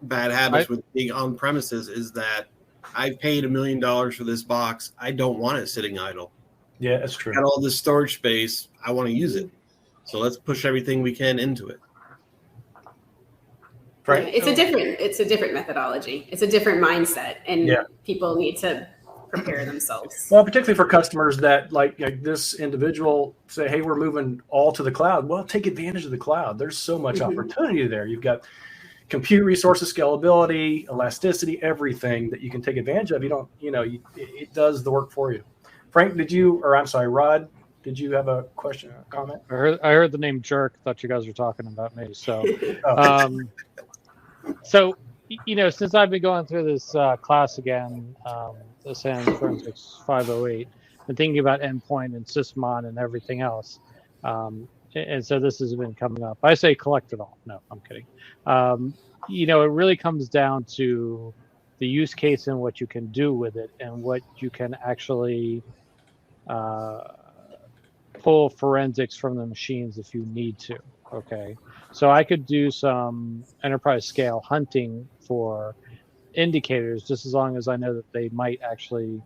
bad habits with being on premises is that I paid $1 million for this box. I don't want it sitting idle. Yeah, that's true. Got all this storage space. I want to use it. So let's push everything we can into it. Right. Yeah, it's a different methodology. It's a different mindset, and people need to prepare themselves. Well, particularly for customers that like this individual say, hey, we're moving all to the cloud. Well, take advantage of the cloud. There's so much opportunity there. You've got compute resources, scalability, elasticity, everything that you can take advantage of. It does the work for you. Frank, Rod, did you have a question or a comment? I heard the name jerk. Thought you guys were talking about me. So, since I've been going through this class again, the SAN Forensics 508, and thinking about endpoint and sysmon and everything else, and so this has been coming up. I say collect it all. No, I'm kidding. It really comes down to the use case and what you can do with it and what you can actually pull forensics from the machines if you need to. Okay. So I could do some enterprise scale hunting for indicators just as long as I know that they might actually,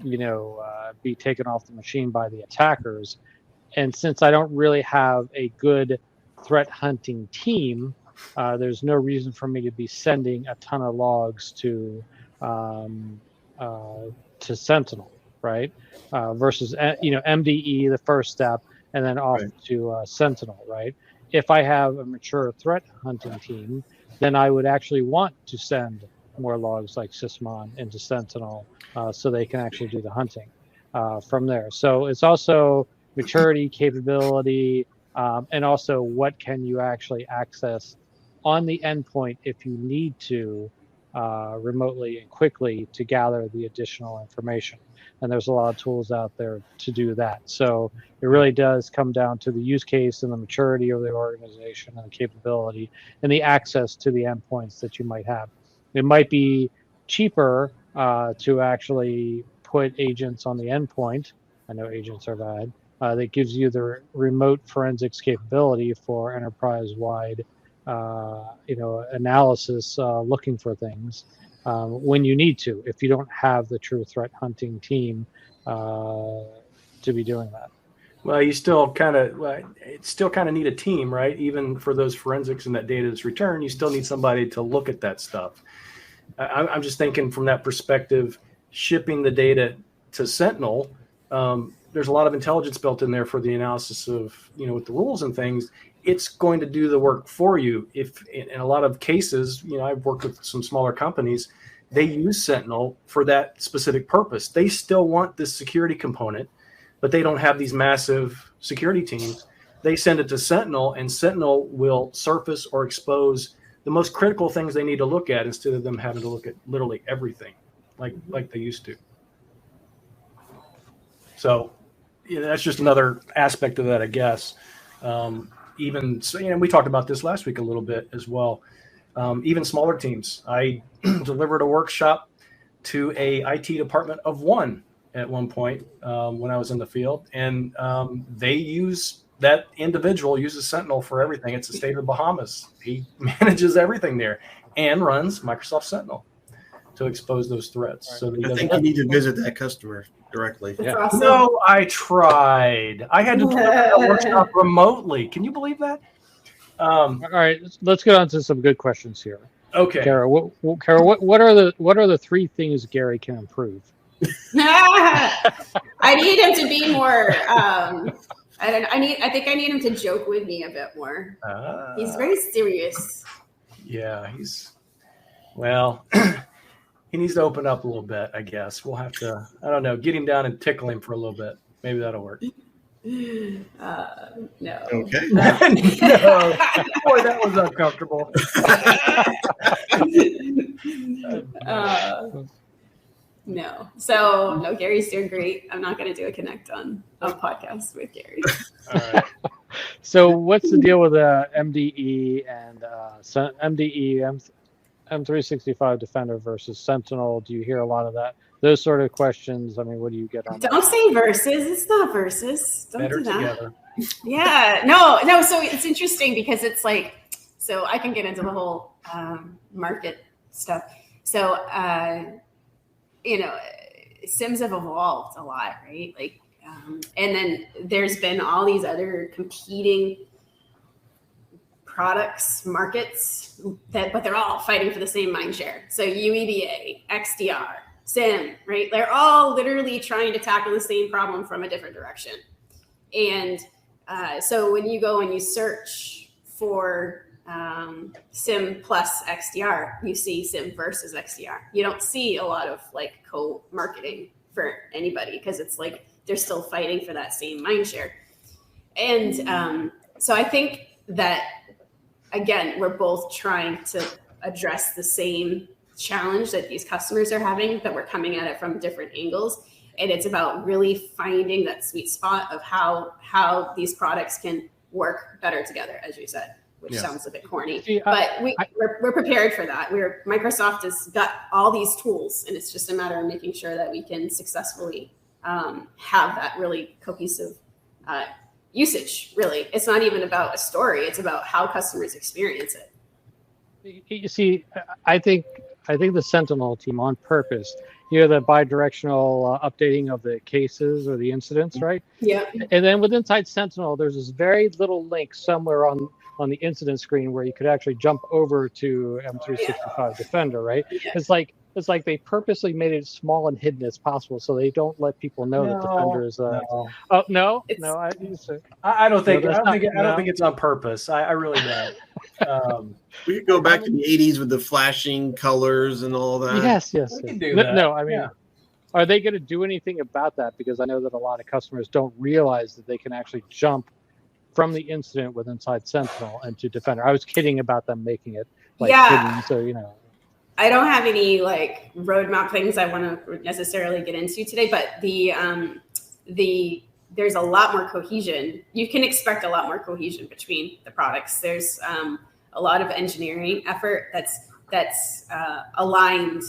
be taken off the machine by the attackers. And since I don't really have a good threat hunting team, there's no reason for me to be sending a ton of logs to Sentinel, right? Versus MDE, the first step, and then off to Sentinel, right? If I have a mature threat hunting team, then I would actually want to send more logs like sysmon into Sentinel so they can actually do the hunting from there. So it's also maturity, capability, and also what can you actually access on the endpoint if you need to remotely and quickly to gather the additional information. And there's a lot of tools out there to do that. So it really does come down to the use case and the maturity of the organization and the capability and the access to the endpoints that you might have. It might be cheaper to actually put agents on the endpoint. I know agents are bad. That gives you the remote forensics capability for enterprise-wide analysis, looking for things when you need to, if you don't have the true threat hunting team to be doing that. Well, you still kind of need a team, right? Even for those forensics and that data that's returned, you still need somebody to look at that stuff. I'm just thinking from that perspective, shipping the data to Sentinel, there's a lot of intelligence built in there for the analysis of, with the rules and things. It's going to do the work for you. If in a lot of cases, I've worked with some smaller companies, they use Sentinel for that specific purpose. They still want this security component, but they don't have these massive security teams. They send it to Sentinel, and Sentinel will surface or expose the most critical things they need to look at instead of them having to look at literally everything like they used to. So that's just another aspect of that, I guess. Even so, we talked about this last week a little bit as well. Even smaller teams. I delivered a workshop to a IT department of one at one point when I was in the field, and that individual uses Sentinel for everything. It's the state of the Bahamas. He manages everything there and runs Microsoft Sentinel to expose those threats. Right. So I think you need to visit that customer directly. Yeah. Awesome. No, I tried. I had to do that workshop remotely. Can you believe that? All right, let's get on to some good questions here. Okay. Kara, what are the 3 things Gary can improve? I need him to be more. I think I need him to joke with me a bit more. He's very serious. Yeah, well, he needs to open up a little bit, I guess. We'll have to, I don't know, get him down and tickle him for a little bit. Maybe that'll work. No. Okay. No. Boy, that was uncomfortable. No. So, no, Gary's doing great. I'm not going to do a connect on podcast with Gary. All right. So what's the deal with MDE and MDE M365 Defender versus Sentinel? Do you hear a lot of that? Those sort of questions. I mean, what do you get on that? Don't say versus. It's not versus. Don't Better do that. together. Yeah. No. So it's interesting because it's like, so I can get into the whole market stuff. So, SIMs have evolved a lot, right? Like, and then there's been all these other competing products, markets but they're all fighting for the same mind share. So UEBA, XDR, SIM, right? They're all literally trying to tackle the same problem from a different direction. And so when you go and you search for SIM plus XDR, you see SIM versus XDR. You don't see a lot of like co-marketing for anybody because it's like they're still fighting for that same mind share. And so I think that, again, we're both trying to address the same challenge that these customers are having, but we're coming at it from different angles. And it's about really finding that sweet spot of how these products can work better together, as you said, which sounds a bit corny, but we're prepared for that. Microsoft has got all these tools, and it's just a matter of making sure that we can successfully have that really cohesive usage. Really, it's not even about a story; it's about how customers experience it. You see, I think the Sentinel team on purpose, the bidirectional updating of the cases or the incidents, right? Yeah. And then with inside Sentinel, there's this very little link somewhere on the incident screen where you could actually jump over to M365 Defender, right? Yeah. It's like they purposely made it small and hidden as possible, so they don't let people know that Defender is. I don't think it's on purpose. I really don't. We could go back to the '80s with the flashing colors and all that. Yes. We can do that. No, I mean, are they going to do anything about that? Because I know that a lot of customers don't realize that they can actually jump from the incident with inside Sentinel and to Defender. I was kidding about them making it hidden, so I don't have any like roadmap things I want to necessarily get into today, but there's a lot more cohesion. You can expect a lot more cohesion between the products. There's a lot of engineering effort that's aligned.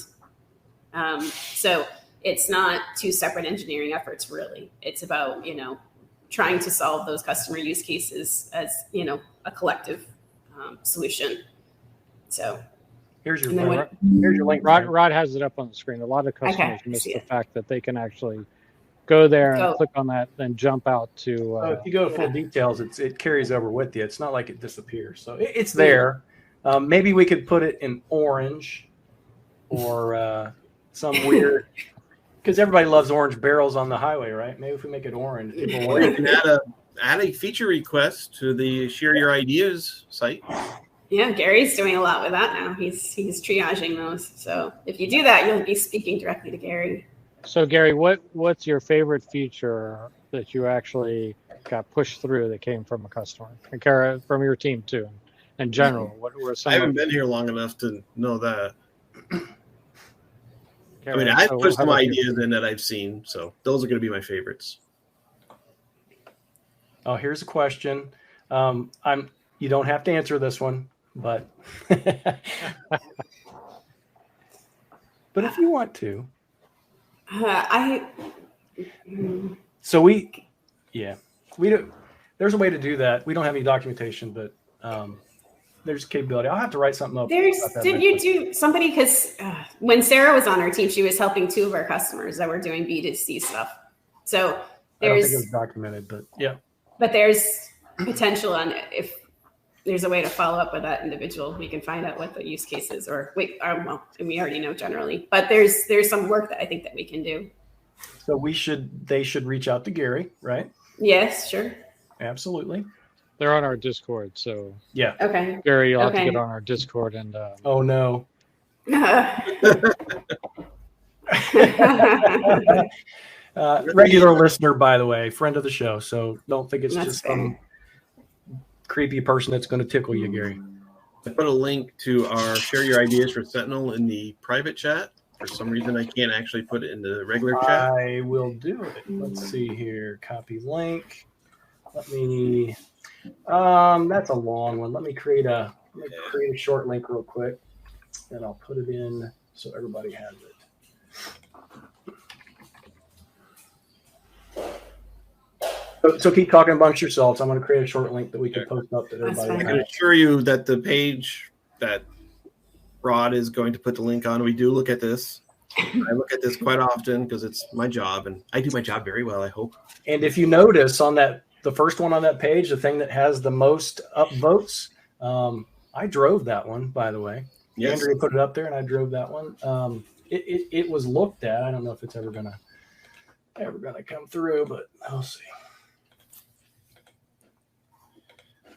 So it's not two separate engineering efforts, really. It's about, trying to solve those customer use cases as, a collective solution. So here's your link. Rod has it up on the screen. A lot of customers miss the fact that they can actually go there and click on that, then jump out to. If you go to full details, it carries over with you. It's not like it disappears. So it's there. Maybe we could put it in orange or some weird, because everybody loves orange barrels on the highway, right? Maybe if we make it orange, people will. You can add a feature request to the Share Your Ideas site. Yeah, Gary's doing a lot with that now. He's triaging those. So if you do that, you'll be speaking directly to Gary. So Gary, what's your favorite feature that you actually got pushed through that came from a customer? And Kara, from your team too, in general, what were some? I haven't been here long enough to know that. Kara, I've pushed some ideas in that I've seen, so those are going to be my favorites. Oh, here's a question. You don't have to answer this one, but but if you want to. So we do. There's a way to do that. We don't have any documentation, but there's capability. I'll have to write something up. Did you do somebody? Because when Sarah was on our team, she was helping two of our customers that were doing B2C stuff. So I don't think it was documented, but yeah. But there's potential on if there's a way to follow up with that individual. We can find out what the use case is, or wait, well, we already know generally, but there's some work that I think that we can do. So they should reach out to Gary, right? Yes, sure. Absolutely. They're on our Discord, so yeah. Okay. Gary, you'll have to get on our Discord and. Oh no. Regular listener, by the way, friend of the show. So don't think it's That's just fair. some creepy person that's going to tickle you, Gary. I put a link to our Share Your Ideas for Sentinel in the private chat. For some reason, I can't actually put it in the regular chat. I will do it. Let's see here. Copy link. Let me. That's a long one. Let me create a short link real quick, and I'll put it in so everybody has it. So keep talking amongst yourselves. I'm going to create a short link that we can post up that everybody. I can assure you that the page that Rod is going to put the link on, we do look at this. I look at this quite often because it's my job, and I do my job very well, I hope. And if you notice on that, the first one on that page, the thing that has the most upvotes, I drove that one, by the way. Yes. Andrea put it up there, and I drove that one. It was looked at. I don't know if it's ever gonna come through, but I'll see.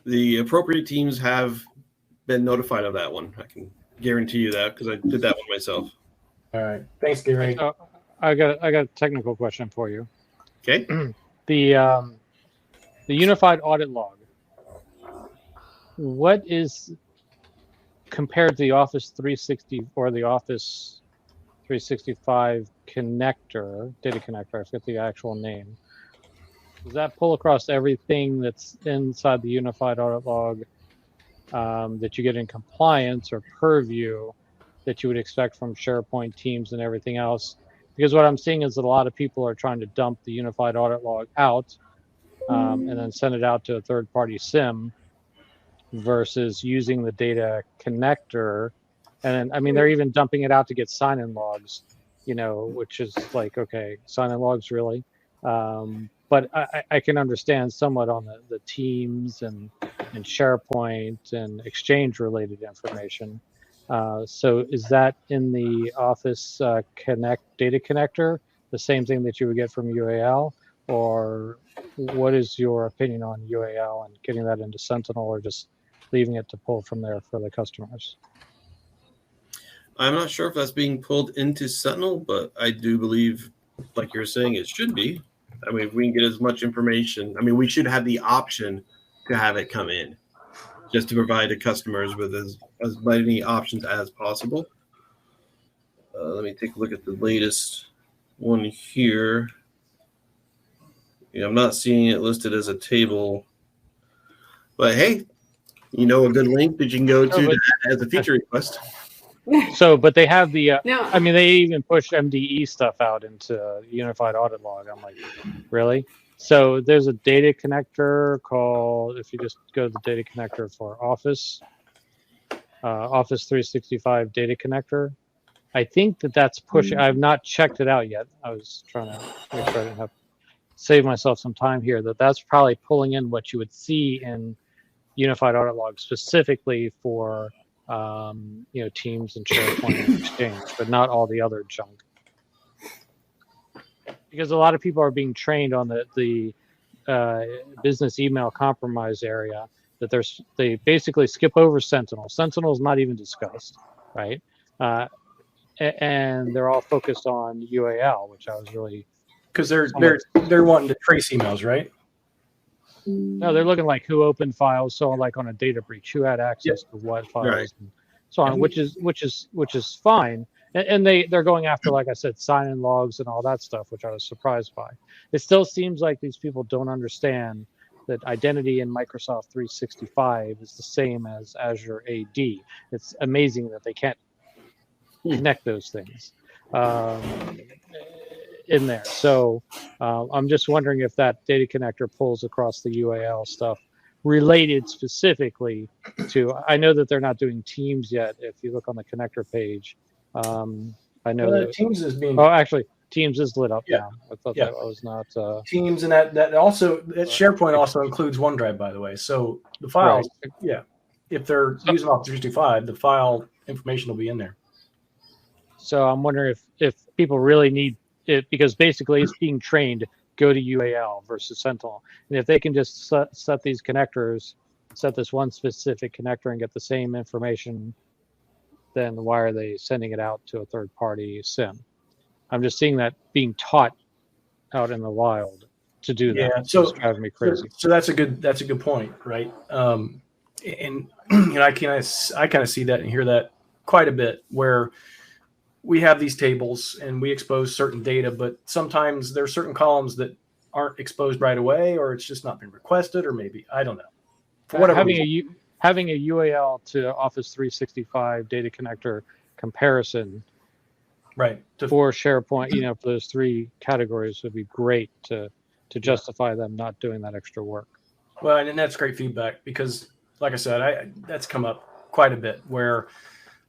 The appropriate teams have been notified of that one. I can guarantee you that because I did that one myself. All right. Thanks, Gary. I got a technical question for you. Okay. The unified audit log. What is compared to the Office 360 or the Office 365 connector, data connector? I forget the actual name. Does that pull across everything that's inside the unified audit log that you get in compliance or purview that you would expect from SharePoint, Teams, and everything else? Because what I'm seeing is that a lot of people are trying to dump the unified audit log out and then send it out to a third-party SIM versus using the data connector. And I mean, they're even dumping it out to get sign-in logs, which is like, okay, sign-in logs really. But I can understand somewhat on the Teams and SharePoint and Exchange-related information. So is that in the Office data connector, the same thing that you would get from UAL? Or what is your opinion on UAL and getting that into Sentinel, or just leaving it to pull from there for the customers? I'm not sure if that's being pulled into Sentinel, but I do believe, like you're saying, it should be. I mean, if we can get as much information, I mean, we should have the option to have it come in just to provide the customers with as many options as possible. Let me take a look at the latest one here. I'm not seeing it listed as a table, but hey, a good link that you can go to as a feature request. So, but they have the, No. I mean, they even push MDE stuff out into Unified Audit Log. I'm like, really? So there's a data connector called, if you just go to the data connector for Office 365 data connector. I think that's pushing, I've not checked it out yet. I was trying to make sure I didn't have save myself some time here, that's probably pulling in what you would see in Unified Audit Log specifically for Teams and SharePoint and Exchange, but not all the other junk. Because a lot of people are being trained on the business email compromise area that they basically skip over Sentinel. Sentinel is not even discussed, right? And they're all focused on UAL, which I was really because they're wanting to trace emails, right? No, they're looking like who opened files, so like on a data breach, who had access to what files, right, and so on, which is fine. And they're going after, like I said, sign-in logs and all that stuff, which I was surprised by. It still seems like these people don't understand that identity in Microsoft 365 is the same as Azure AD. It's amazing that they can't connect those things in there. So I'm just wondering if that data connector pulls across the UAL stuff related specifically to, I know that they're not doing Teams yet. If you look on the connector page, I know that Teams is being. Oh, actually, Teams is lit up now. I thought that was not Teams, and that also SharePoint also includes OneDrive, by the way. So the files, if they're using Office 365, the file information will be in there. So I'm wondering if people really need it, because basically it's being trained, go to UAL versus Sentinel. And if they can just set these connectors, set this one specific connector and get the same information, then why are they sending it out to a third-party SIM? I'm just seeing that being taught out in the wild to do that. Yeah, so it's driving me crazy. So that's a good point, right? And I kind of see that and hear that quite a bit, where we have these tables and we expose certain data, but sometimes there are certain columns that aren't exposed right away, or it's just not been requested, or maybe I don't know. For whatever having a UAL to Office 365 data connector comparison, right, for SharePoint, for those three categories would be great to justify them not doing that extra work. Well, and that's great feedback, because, like I said, that's come up quite a bit, where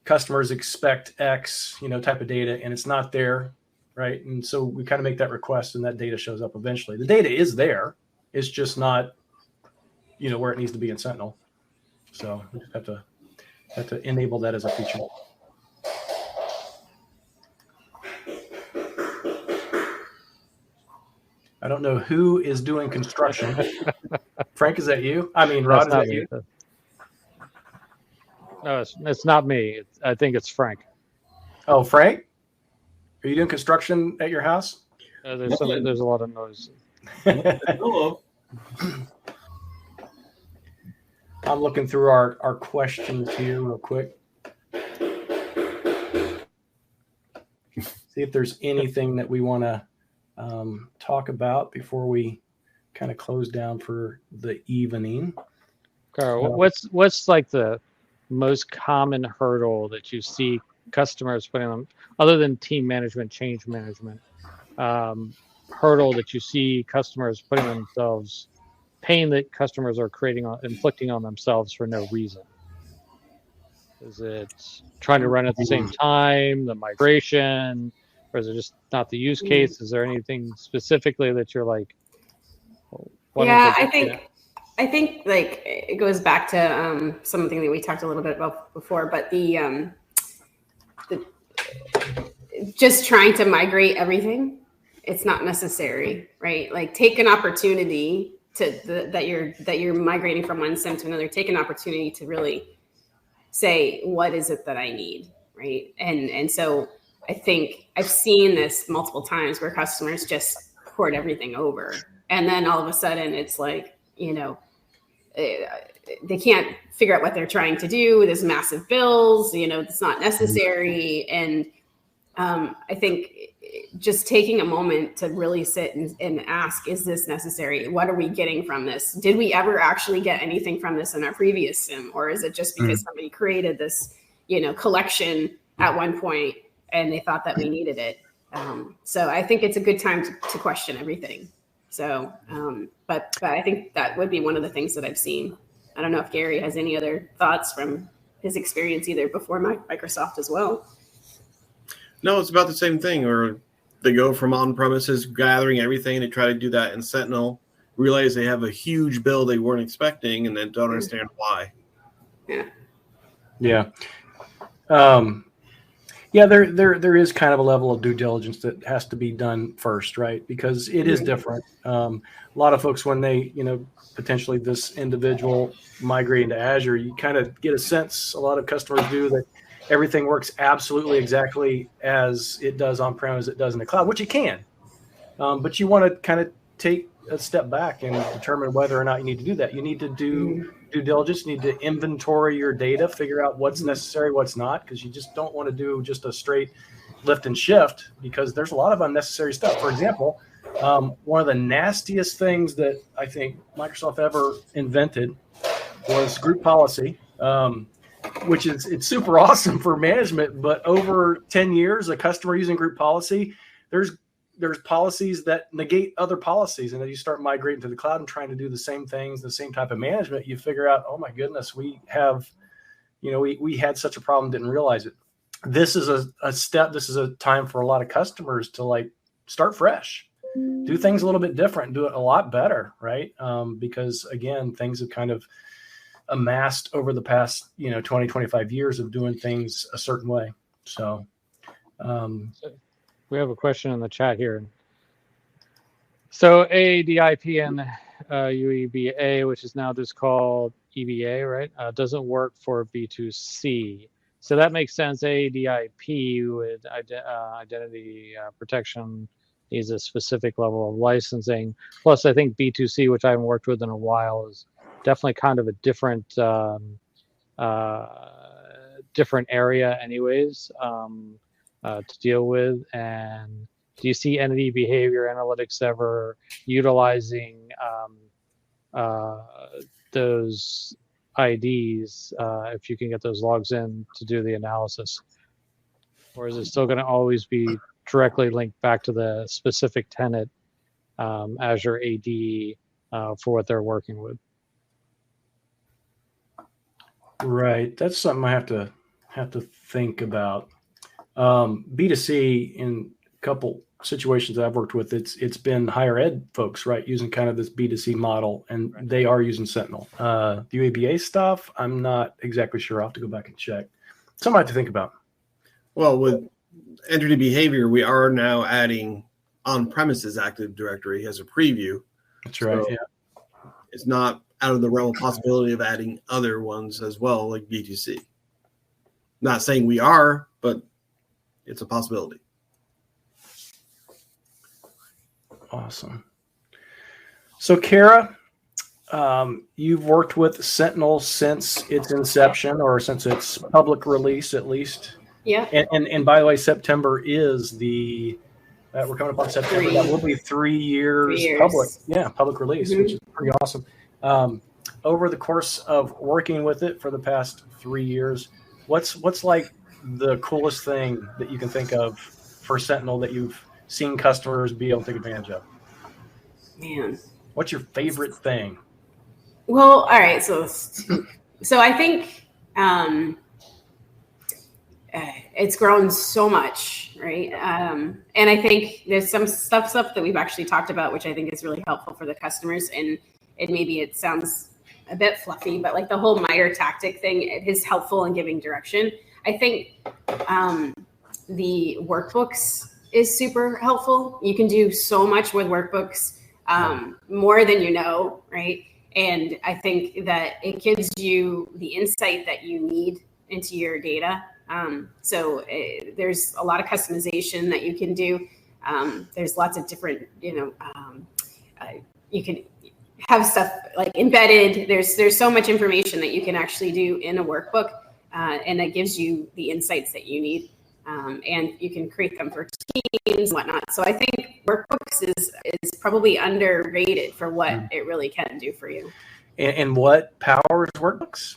customers expect X, type of data, and it's not there, right? And so we kind of make that request, and that data shows up eventually. The data is there; it's just not, where it needs to be in Sentinel. So we just have to enable that as a feature. I don't know who is doing construction. Frank, is that you? I mean, Rod, is that you? No, it's not me. I think it's Frank. Oh, Frank? Are you doing construction at your house? There's a lot of noise. Hello. I'm looking through our questions here real quick. See if there's anything that we want to talk about before we kind of close down for the evening. Carl, what's like the most common hurdle that you see customers putting on, other than team management, change management, hurdle that you see customers putting themselves, pain that customers are inflicting on themselves for no reason? Is it trying to run at the same time, the migration, or is it just not the use case? Is there anything specifically that you're like, yeah, I think like it goes back to something that we talked a little bit about before, but the just trying to migrate everything, it's not necessary, right? Like, take an opportunity that you're migrating from one SIM to another. Take an opportunity to really say, what is it that I need, right? And so I think I've seen this multiple times where customers just port everything over, and then all of a sudden it's like, they can't figure out what they're trying to do. There's massive bills, it's not necessary. And I think just taking a moment to really sit and ask, is this necessary? What are we getting from this? Did we ever actually get anything from this in our previous SIM? Or is it just because somebody created this, collection at one point and they thought that we needed it? So I think it's a good time to question everything. So, but I think that would be one of the things that I've seen. I don't know if Gary has any other thoughts from his experience either before Microsoft as well. No, it's about the same thing. Or they go from on-premises gathering everything. They try to do that in Sentinel, realize they have a huge bill they weren't expecting, and then don't understand why. Yeah. Yeah. Yeah, there is kind of a level of due diligence that has to be done first, right? Because it is different. A lot of folks, when they, potentially this individual migrate into Azure, you kind of get a sense, a lot of customers do, that everything works absolutely exactly as it does on-prem as it does in the cloud, which it can. But you want to kind of take a step back and determine whether or not you need to do that. You need to do due diligence, you need to inventory your data, figure out what's necessary, what's not, because you just don't want to do just a straight lift and shift, because there's a lot of unnecessary stuff. For example, one of the nastiest things that I think Microsoft ever invented was group policy, which it's super awesome for management, but over 10 years, a customer using group policy, there's policies that negate other policies. And then you start migrating to the cloud and trying to do the same things, the same type of management, you figure out, oh my goodness, we have, we had such a problem, didn't realize it. This is a step. This is a time for a lot of customers to start fresh, do things a little bit different, do it a lot better. Right. Because again, things have kind of amassed over the past 20, 25 years of doing things a certain way. So we have a question in the chat here. So AADIP and UEBA, which is now just called EBA, right, doesn't work for B2C. So that makes sense. AADIP with identity protection needs a specific level of licensing. Plus, I think B2C, which I haven't worked with in a while, is definitely kind of a different different area anyways to deal with. And do you see entity behavior analytics ever utilizing those IDs if you can get those logs in to do the analysis? Or is it still going to always be directly linked back to the specific tenant Azure AD for what they're working with? Right. That's something I have to think about. B2C, in a couple situations that I've worked with, it's been higher ed folks, right, using kind of this B2C model, and right. They are using Sentinel. The UABA stuff, I'm not exactly sure. I'll have to go back and check. Something I have to think about. Well, with entity behavior, we are now adding on-premises Active Directory as a preview. That's right. So yeah. It's not out of the realm of possibility of adding other ones as well, like B2C. Not saying we are, but it's a possibility. Awesome. So, Kara, you've worked with Sentinel since its inception, or since its public release, at least. Yeah. And by the way, September is the we're coming up on September. That will be 3 years public release, mm-hmm. which is pretty awesome. Over the course of working with it for the past 3 years, what's like the coolest thing that you can think of for Sentinel that you've seen customers be able to take advantage of? Man, what's your favorite thing? Well, all right. So I think it's grown so much, right? And I think there's some stuff that we've actually talked about, which I think is really helpful for the customers. And maybe it sounds a bit fluffy, but like the whole MITRE tactic thing, it is helpful in giving direction. I think the workbooks is super helpful. You can do so much with workbooks, more than you know, right? And I think that it gives you the insight that you need into your data. There's a lot of customization that you can do. There's lots of different, you can have stuff like embedded. There's so much information that you can actually do in a workbook, and that gives you the insights that you need. And you can create them for teams and whatnot. So I think workbooks is probably underrated for what it really can do for you. And what powers workbooks?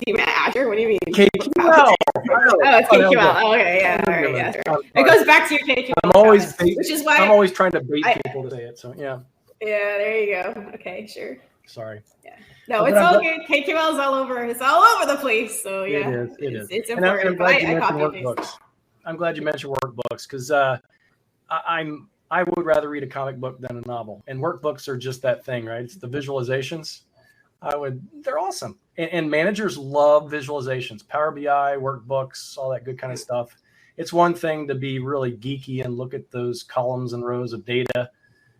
Team Azure? What do you mean? KQL. Oh, it's KQL. Oh, okay, yeah. All right, yeah. Sure. It goes back to your KQL. Which is why I'm always trying to bait people to say it. So yeah. Yeah, there you go. Okay, sure. Sorry. Yeah. No, it's all good. KQL is all over. It's all over the place. So yeah, it is. It's important. I'm glad you mentioned workbooks. I'm glad you mentioned workbooks because I would rather read a comic book than a novel, and workbooks are just that thing, right? It's the visualizations. They're awesome, and managers love visualizations, Power BI, workbooks, all that good kind of stuff. It's one thing to be really geeky and look at those columns and rows of data,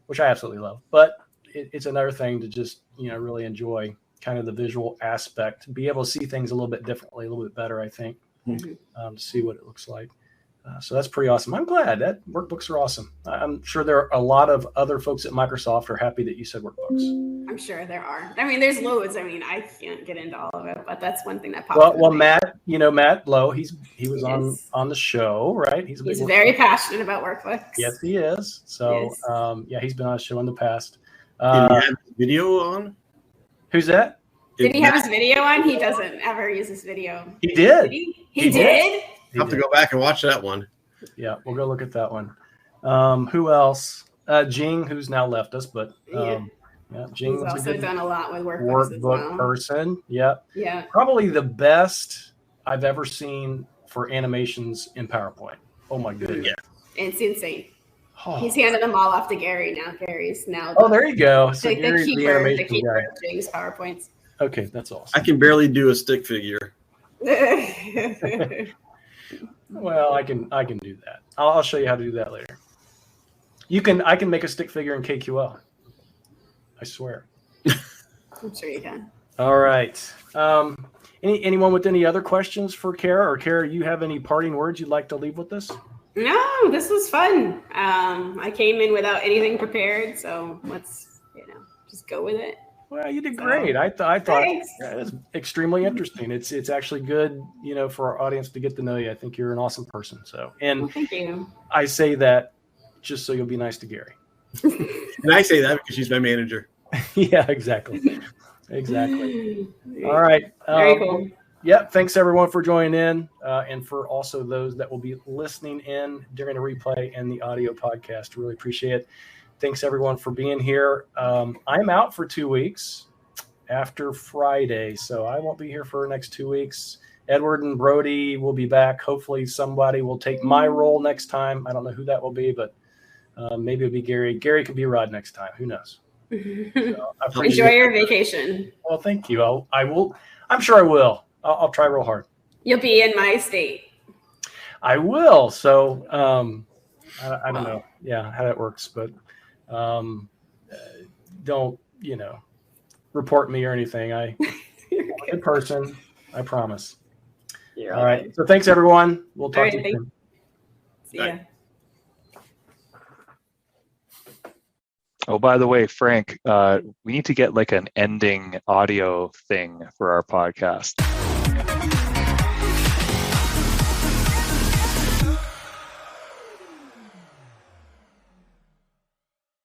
which I absolutely love, but it's another thing to just, really enjoy kind of the visual aspect, be able to see things a little bit differently, a little bit better, I think, to see what it looks like. So that's pretty awesome. I'm glad that workbooks are awesome. I'm sure there are a lot of other folks at Microsoft are happy that you said workbooks. I'm sure there are. I mean, there's loads. I mean, I can't get into all of it, but that's one thing that pops up. Well, Matt, Matt Lowe, he was on the show, right? He's very passionate about workbooks. Yes, he is. So, he's been on a show in the past. Did he have his video on? Who's that? Did he have his video on? He doesn't ever use his video. He did. He did? I'll have to go back and watch that one. Yeah, we'll go look at that one. Who else? Jing, who's now left us, but Jing has also done a lot with workbook person. Yeah. Probably the best I've ever seen for animations in PowerPoint. Oh my goodness. Yeah. It's insane. He's handed them all off to Gary now. Gary's now. There you go. So the Gary's keeper of James PowerPoints. Okay, that's awesome. I can barely do a stick figure. Well, I can do that. I'll show you how to do that later. I can make a stick figure in KQL. I swear. I'm sure you can. All right. Anyone with any other questions for Kara? Or Kara, you have any parting words you'd like to leave with us? No, this was fun. I came in without anything prepared, so let's just go with it. Well, you did great. I thought it was extremely interesting. It's actually good, for our audience to get to know you. I think you're an awesome person. So, and thank you. I say that just so you'll be nice to Gary. And I say that because she's my manager. Yeah, exactly. Exactly. All right. Very cool. Yeah. Thanks everyone for joining in, and for also those that will be listening in during the replay and the audio podcast. Really appreciate it. Thanks everyone for being here. I'm out for 2 weeks after Friday, so I won't be here for the next 2 weeks. Edward and Brody will be back. Hopefully somebody will take my role next time. I don't know who that will be, but maybe it'll be Gary. Gary could be Rod next time. Who knows? So enjoy your vacation. Well, thank you. I will. I'm sure I will. I'll try real hard. You'll be in my state. I will. So I don't know. Yeah, how that works, but don't report me or anything. I'm a good person. I promise. You're all right. So thanks everyone. We'll talk to you soon. See ya. Oh, by the way, Frank, we need to get like an ending audio thing for our podcast.